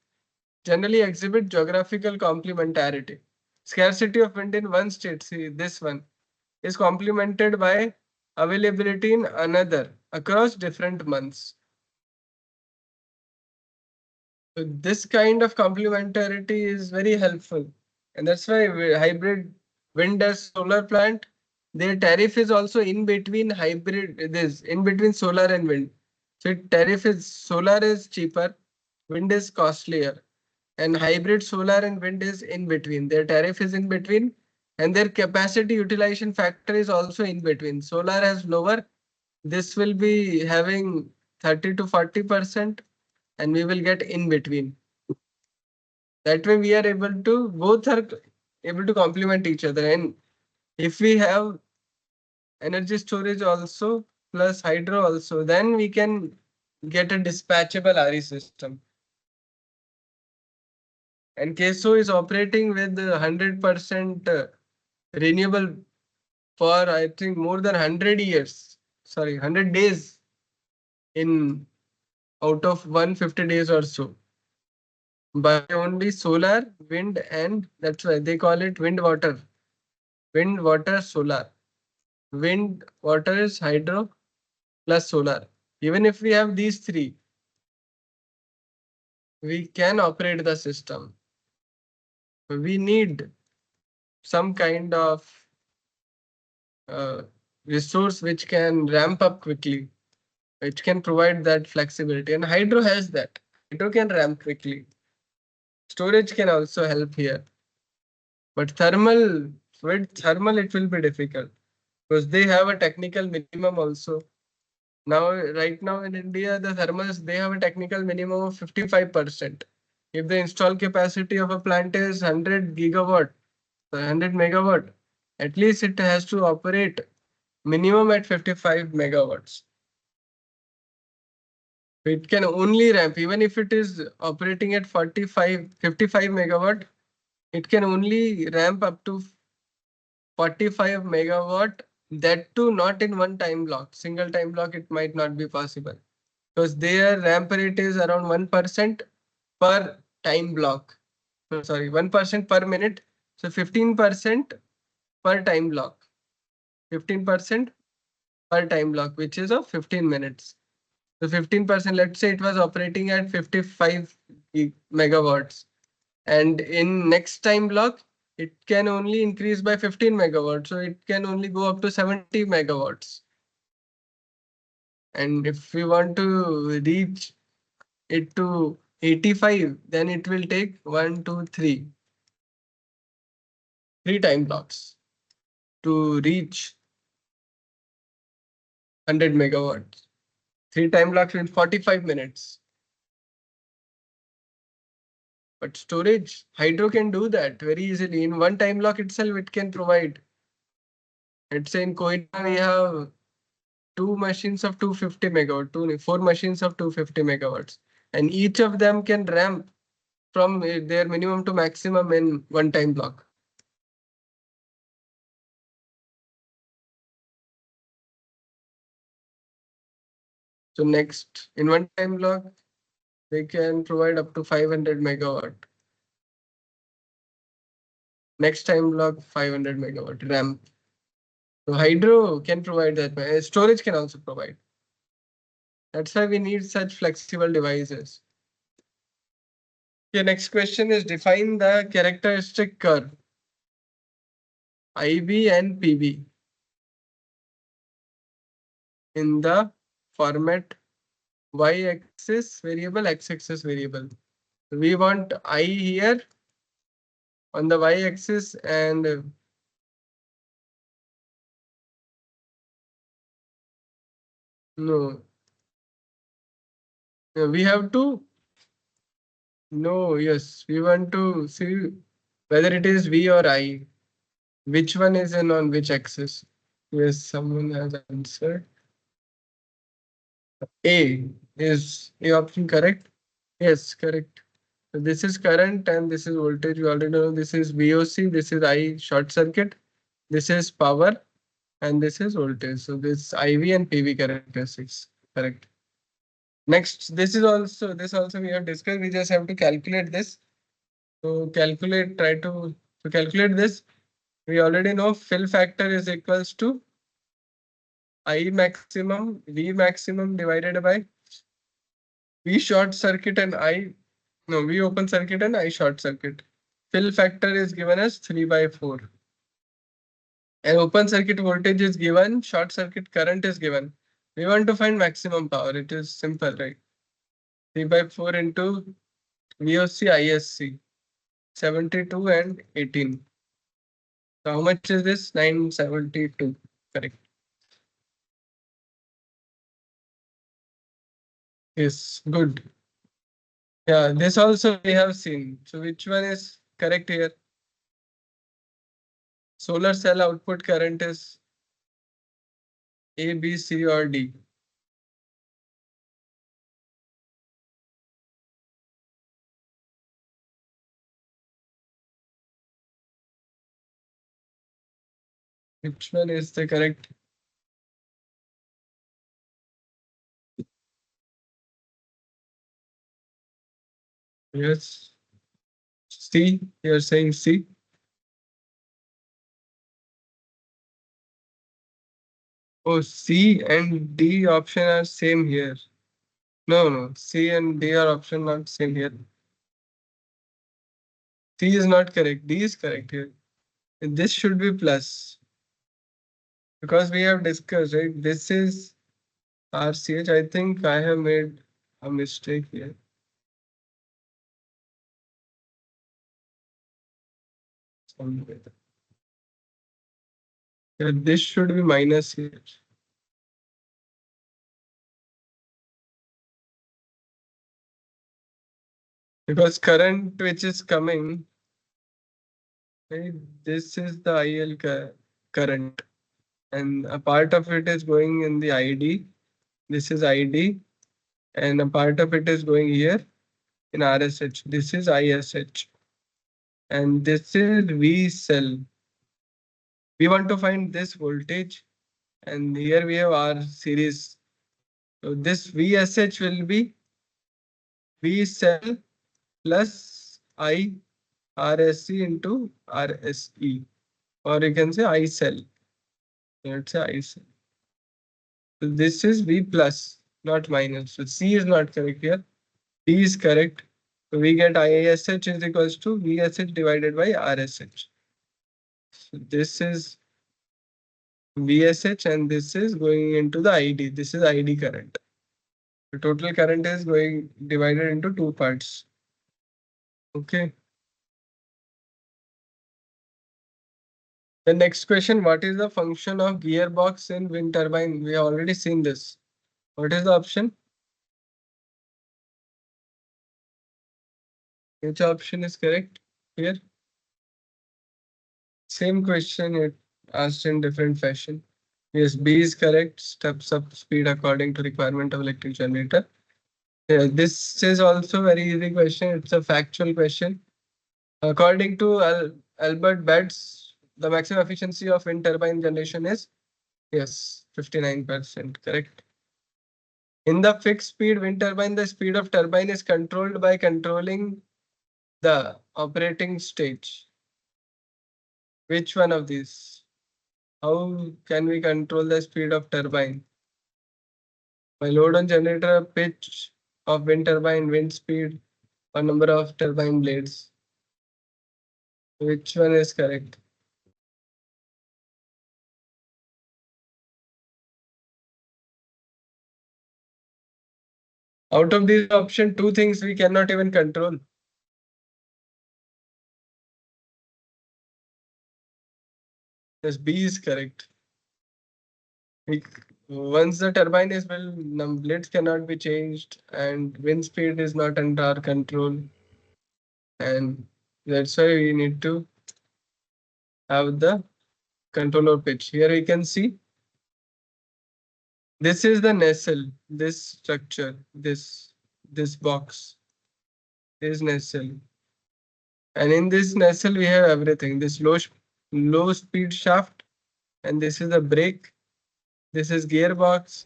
[SPEAKER 1] generally exhibit geographical complementarity. Scarcity of wind in one state, see this one, is complemented by availability in another across different months. So this kind of complementarity is very helpful. And that's why hybrid wind as solar plant, their tariff is also in between hybrid, this in between solar and wind. So tariff is, solar is cheaper, wind is costlier. and hybrid solar and wind is in between. Their tariff is in between, and their capacity utilization factor is also in between. Solar has lower. This will be having 30 to 40%, and we will get in between. That way, we are able to both are able to complement each other. And if we have energy storage also plus hydro also, then we can get a dispatchable RE system. And KSO is operating with 100% renewable for I think more than 100 years. Sorry, 100 days in out of 150 days or so by only solar, wind, and that's why they call it wind water. Wind, water, solar. Wind, water is hydro plus solar. Even if we have these three, we can operate the system. We need some kind of uh, resource which can ramp up quickly, which can provide that flexibility. And hydro has that. Hydro can ramp quickly. Storage can also help here. But thermal, with thermal, it will be difficult because they have a technical minimum also. Now, right now in India, the thermals, they have a technical minimum of 55%. If the installed capacity of a plant is 100 gigawatt, 100 megawatt, at least it has to operate minimum at 55 megawatts. It can only ramp, even if it is operating at 55 megawatt, it can only ramp up to 45 megawatt. That too not in one time block. Single time block, it might not be possible because their ramp rate is around 1% per time block. Sorry, 1% per minute. So 15% per time block. 15% per time block, which is of 15 minutes. So 15%, let's say it was operating at 55 megawatts. And in next time block, it can only increase by 15 megawatts. So it can only go up to 70 megawatts. And if we want to reach it to 85, then it will take 1, 2, 3. 3 time blocks to reach 100 megawatts. 3 time blocks in 45 minutes. But storage, hydro can do that very easily. In one time block itself, it can provide. Let's say in Koina, we have 2 machines of 250 megawatt, 4 machines of 250 megawatts. And each of them can ramp from their minimum to maximum in one time block. So next, in one time block, they can provide up to 500 megawatt. Next time block, 500 megawatt ramp. So hydro can provide that. Storage can also provide. That's why we need such flexible devices. Okay, next question is define the characteristic curve. IB and PB in the format y-axis variable, x-axis variable. We want I here on the y-axis and no, we have to no, yes, we want to see whether it is V or I. Which one is in on which axis? Yes, someone has answered. A is A option correct? Yes, correct. So this is current and this is voltage. You already know this is VOC, this is I short circuit, this is power, and this is voltage. So this IV and PV characteristics. Correct. Next, this also we have discussed. We just have to calculate this. So try to calculate this. We already know fill factor is equals to I maximum, V maximum divided by V short circuit and V open circuit and I short circuit. Fill factor is given as 3/4. And open circuit voltage is given, short circuit current is given. We want to find maximum power. It is simple, right? 3/4 into VOC, ISC, 72 and 18. So how much is this? 972. Correct. Yes, good. Yeah, this also we have seen. So which one is correct here? Solar cell output current is A, B, C, or D. Which one is the correct? Yes. C. You're saying C. Oh, C and D option are same here. No, no. C and D are option not same here. C is not correct. D is correct here. And this should be plus because we have discussed, right? This is RCH. I think I have made a mistake here. Somewhere. Yeah, this should be minus here. Because current which is coming, right, this is the IL current. And a part of it is going in the ID. This is ID. And a part of it is going here in RSH. This is ISH. And this is V cell. We want to find this voltage. And here we have R series. So this VSH will be V cell plus I RSC into RSE. Or you can say I cell. Let's say I cell. So this is V plus, not minus. So C is not correct here. D is correct. So we get ISH is equals to VSH divided by RSH. So this is VSH and this is going into the ID. This is ID current. The total current is going divided into two parts. Okay. The next question, what is the function of gearbox in wind turbine? We have already seen this. What is the option? Which option is correct here? Same question, it asked in different fashion. Yes, B is correct. Steps up speed according to requirement of electric generator. Yeah, this is also very easy question. It's a factual question. According to Albert Betts, the maximum efficiency of wind turbine generation is, yes, 59%. Correct. In the fixed speed wind turbine, the speed of turbine is controlled by controlling the operating stage. Which one of these? How can we control the speed of turbine? By load on generator, pitch of wind turbine, wind speed, or number of turbine blades. Which one is correct? Out of these options, two things we cannot even control. Yes, B is correct. Once the turbine is built, blades cannot be changed, and wind speed is not under our control. And that's why we need to have the controller pitch. Here we can see this is the nacelle, this structure, this box is nacelle. And in this nacelle we have everything. This low speed shaft, and this is the brake, this is gearbox.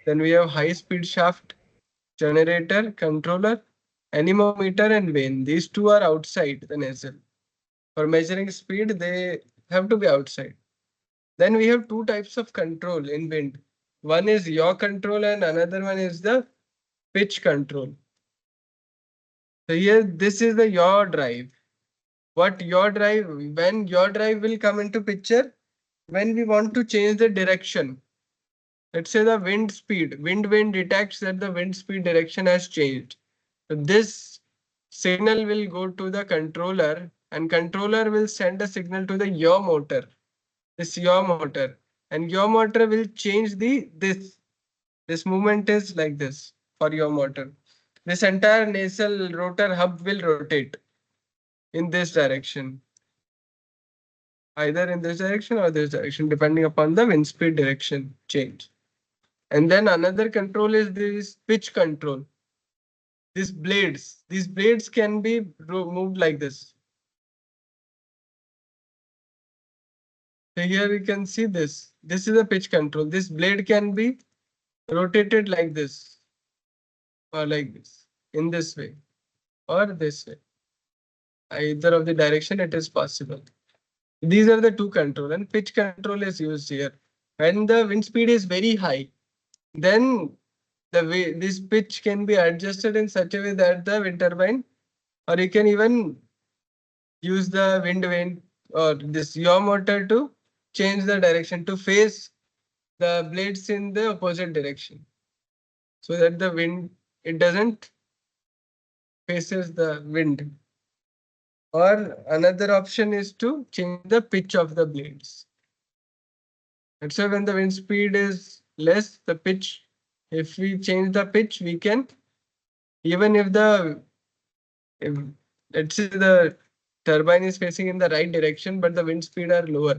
[SPEAKER 1] Then we have high speed shaft, generator, controller, anemometer and vane. These two are outside the nacelle. For measuring speed, they have to be outside. Then we have two types of control in wind. One is yaw control and another one is the pitch control. So here, this is the yaw drive. What yaw drive? When yaw drive will come into picture? When we want to change the direction. Let's say the wind speed. Wind vane detects that the wind speed direction has changed. So this signal will go to the controller, and controller will send a signal to the yaw motor, this yaw motor, and yaw motor will change this movement is like this for yaw motor. This entire nacelle rotor hub will rotate in this direction, either in this direction or this direction, depending upon the wind speed direction change. And then another control is this pitch control. These blades can be moved like this. So here we can see this. This is a pitch control. This blade can be rotated like this or like this, in this way or this way. Either of the direction it is possible. These are the two control, and pitch control is used here. When the wind speed is very high, then the way this pitch can be adjusted in such a way that the wind turbine, or you can even use the wind vane or this yaw motor to change the direction to face the blades in the opposite direction, so that the wind, it doesn't faces the wind. Or another option is to change the pitch of the blades. And so when the wind speed is less, the pitch, if we change the pitch, we can, even if let's say the turbine is facing in the right direction, but the wind speed are lower,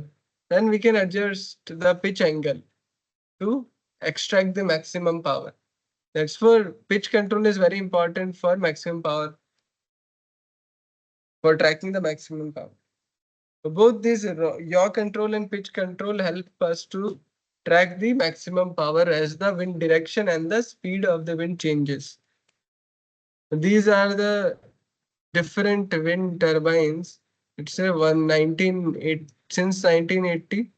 [SPEAKER 1] then we can adjust the pitch angle to extract the maximum power. That's for pitch control is very important for maximum power, for tracking the maximum power. So both these yaw control and pitch control help us to track the maximum power as the wind direction and the speed of the wind changes. These are the different wind turbines. It's a 119 since 1980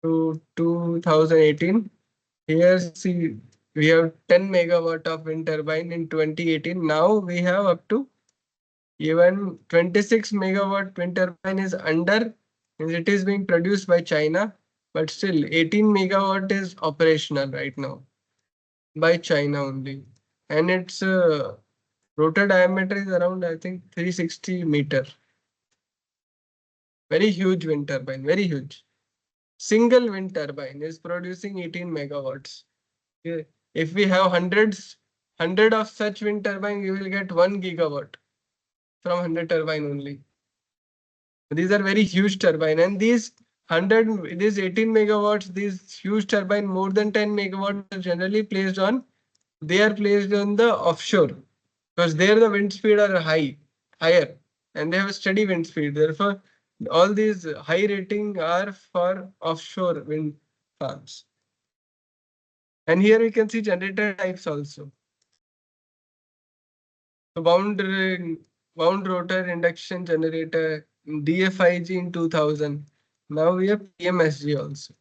[SPEAKER 1] to 2018. Here see we have 10 megawatt of wind turbine in 2018. Now we have up to even 26 megawatt wind turbine is under, and it is being produced by China, but still 18 megawatt is operational right now by China only, and its rotor diameter is around, I think, 360 meter. Very huge wind turbine, very huge. Single wind turbine is producing 18 megawatts. Okay. If we have hundred of such wind turbine, you will get 1 gigawatt from 100 turbine only. These are very huge turbine, and these 18 megawatts, these huge turbine more than 10 megawatts are generally placed on. They are placed on the offshore because there the wind speed are higher, and they have a steady wind speed. Therefore, all these high rating are for offshore wind farms. And here we can see generator types also. So wound rotor induction generator, DFIG in 2000. Now we have PMSG also,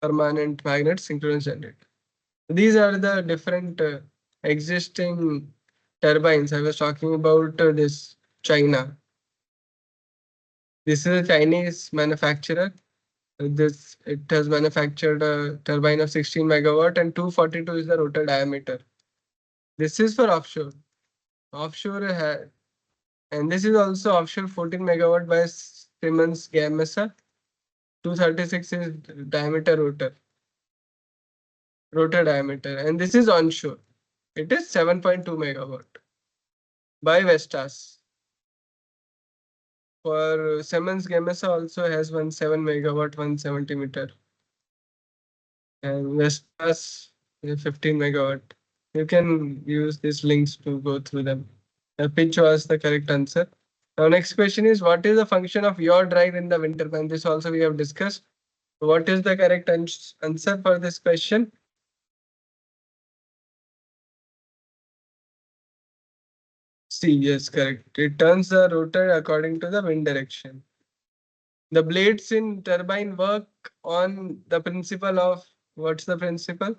[SPEAKER 1] permanent magnet synchronous generator. These are the different existing turbines. I was talking about this China. This is a Chinese manufacturer. This it has manufactured a turbine of 16 megawatt, and 242 is the rotor diameter. This is for offshore. Offshore and this is also offshore 14 megawatt by Siemens Gamesa. 236 is diameter rotor diameter, and this is onshore. It is 7.2 megawatt by Vestas. For Siemens Gamesa also has 17 megawatt, 170 meter, and Vestas 15 megawatt. You can use these links to go through them. The pitch was the correct answer. Now next question is, what is the function of yaw drive in the wind turbine? This also we have discussed. What is the correct answer for this question? C, yes, correct. It turns the rotor according to the wind direction. The blades in turbine work on the principle of, what's the principle?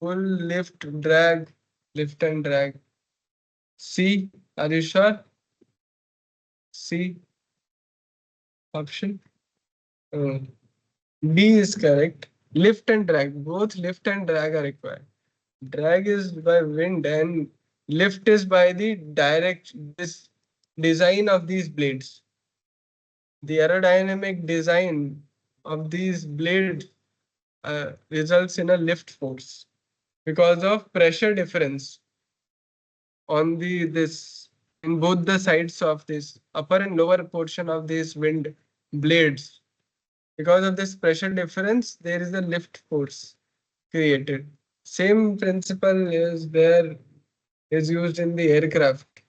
[SPEAKER 1] Pull, lift and drag. C, are you sure? C option. B is correct. Lift and drag, both lift and drag are required. Drag is by wind and lift is by the direct this design of these blades. The aerodynamic design of these blades results in a lift force because of pressure difference on the this in both the sides of this upper and lower portion of these wind blades. Because of this pressure difference, there is a lift force created. Same principle is used in the aircraft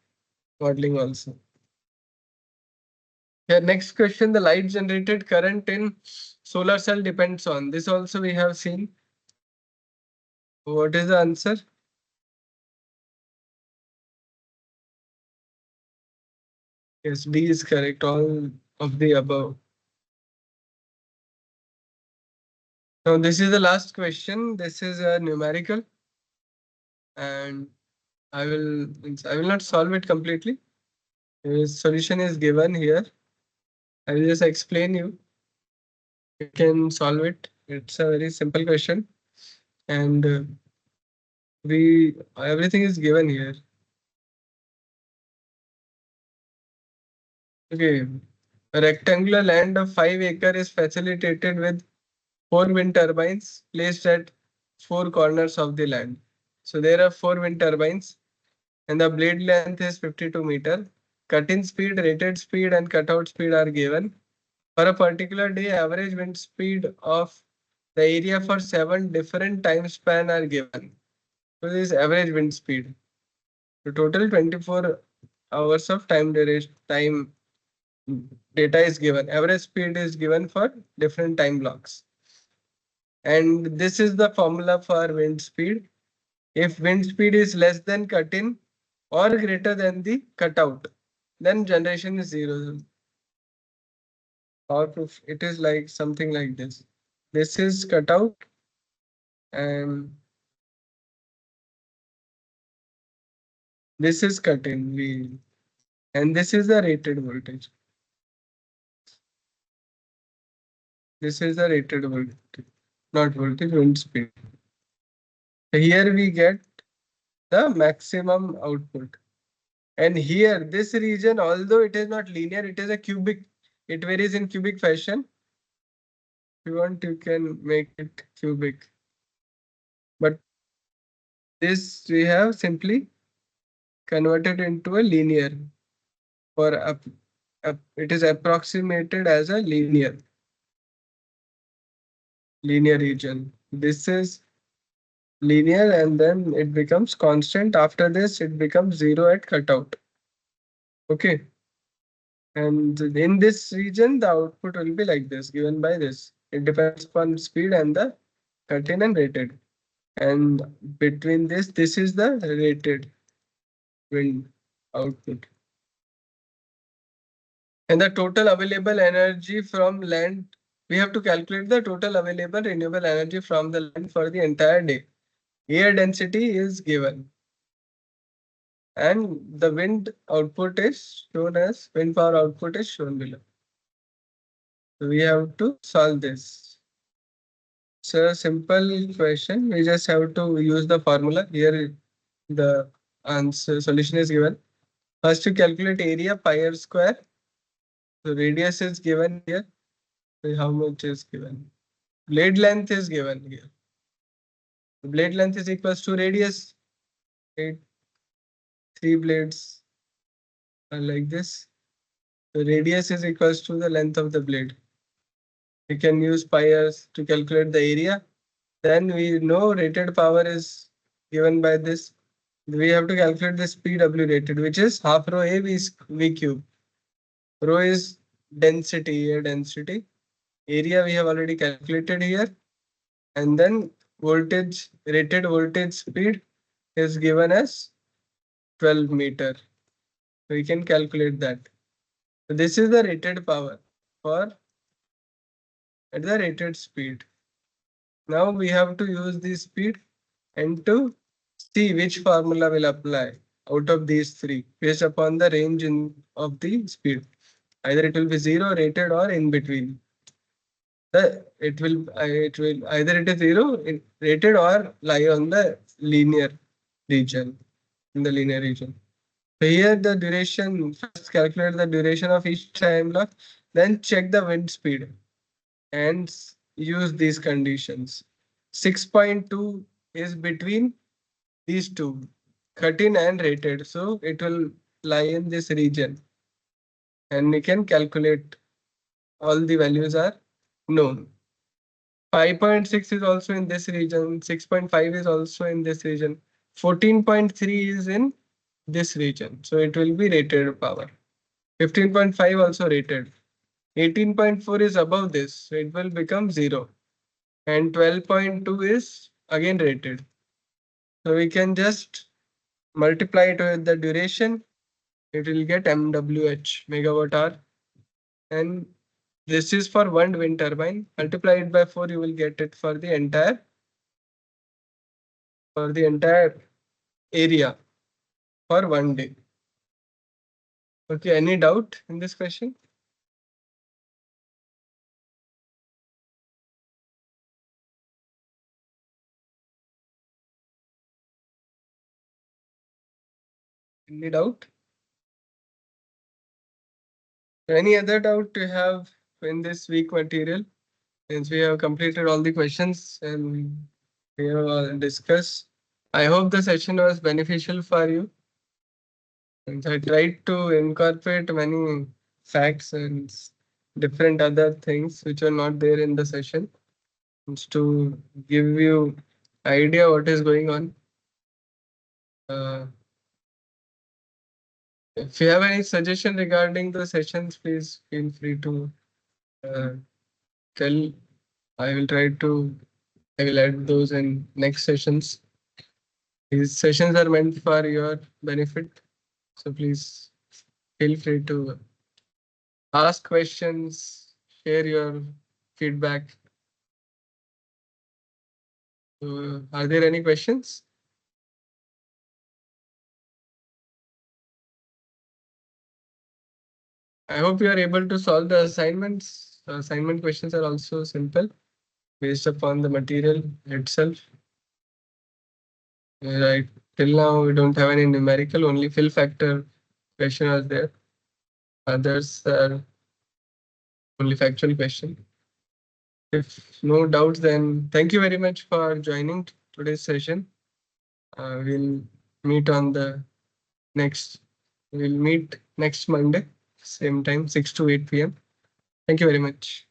[SPEAKER 1] modeling also. Here, next question: the light generated current in solar cell depends on. This also we have seen. What is the answer? Yes, D is correct. All of the above. Now, this is the last question. This is a numerical, and I will not solve it completely. The solution is given here. I will just explain you. You can solve it. It's a very simple question, and we everything is given here. Okay, a rectangular land of 5 acre is facilitated with 4 wind turbines placed at 4 corners of the land. So there are 4 wind turbines, and the blade length is 52 meter. Cut-in speed, rated speed, and cutout speed are given. For a particular day, average wind speed of the area for 7 different time span are given. So this is average wind speed. The total 24 hours of time duration time data is given. Average speed is given for different time blocks. And this is the formula for wind speed. If wind speed is less than cut-in or greater than the cutout, then generation is zero. Power proof, it is like something like this. This is cutout and this is cut-in wheel. And this is the rated voltage. This is the rated voltage, not voltage, wind speed. So here we get the maximum output. And here, this region, although it is not linear, it is a cubic. It varies in cubic fashion. If you want, you can make it cubic. But this we have simply converted into a linear. For it is approximated as a linear region. This is linear, and then it becomes constant. After this, it becomes zero at cutout. Okay. And in this region, the output will be like this, given by this. It depends upon speed and the cut-in and rated. And between this is the rated wind output. And the total available energy from land, we have to calculate the total available renewable energy from the land for the entire day. Air density is given. And the wind output is shown as wind power output is shown below. So we have to solve this. So a simple question. We just have to use the formula. Here the answer solution is given. First to calculate area pi r square. The radius is given here. So how much is given? Blade length is given here. The blade length is equals to radius. Right? 3 blades are like this. The radius is equals to the length of the blade. We can use pi r to calculate the area. Then we know rated power is given by this. We have to calculate this PW rated, which is half rho A V cube. Rho is density, air density. Area we have already calculated here. And then voltage, rated voltage speed is given as 12 meter. We can calculate that. So this is the rated power for at the rated speed. Now we have to use the speed and to see which formula will apply out of these three based upon the range of the speed. Either it will be zero, rated, or in between. it will either it is zero rated or lie on the linear region, in the linear region. So here the duration, first calculate the duration of each time block, then check the wind speed and use these conditions. 6.2 is between these two, 13 and rated. So it will lie in this region and we can calculate all the values are known. 5.6 is also in this region, 6.5 is also in this region, 14.3 is in this region. So it will be rated power. 15.5 also rated. 18.4 is above this, so it will become 0. And 12.2 is again rated. So we can just multiply it with the duration. It will get MWH, megawatt hour. And this is for one wind turbine. Multiply it by 4, you will get it for the entire area for 1 day. Okay, any doubt in this question? Any doubt? Any other doubt you have in this week material? Since we have completed all the questions and we have discussed, I hope the session was beneficial for you. And I tried to incorporate many facts and different other things which are not there in the session, to give you idea what is going on. If you have any suggestion regarding the sessions, please feel free to uh, tell. I will try to. I will add those in next sessions. These sessions are meant for your benefit, so please feel free to ask questions, share your feedback. Are there any questions? I hope you are able to solve the assignments. The assignment questions are also simple based upon the material itself. Right. Till now, we don't have any numerical, only fill factor question are there. Others are only factual question. If no doubts, then thank you very much for joining today's session. We'll meet on the next, we'll meet next Monday, same time, 6 to 8 p.m. Thank you very much.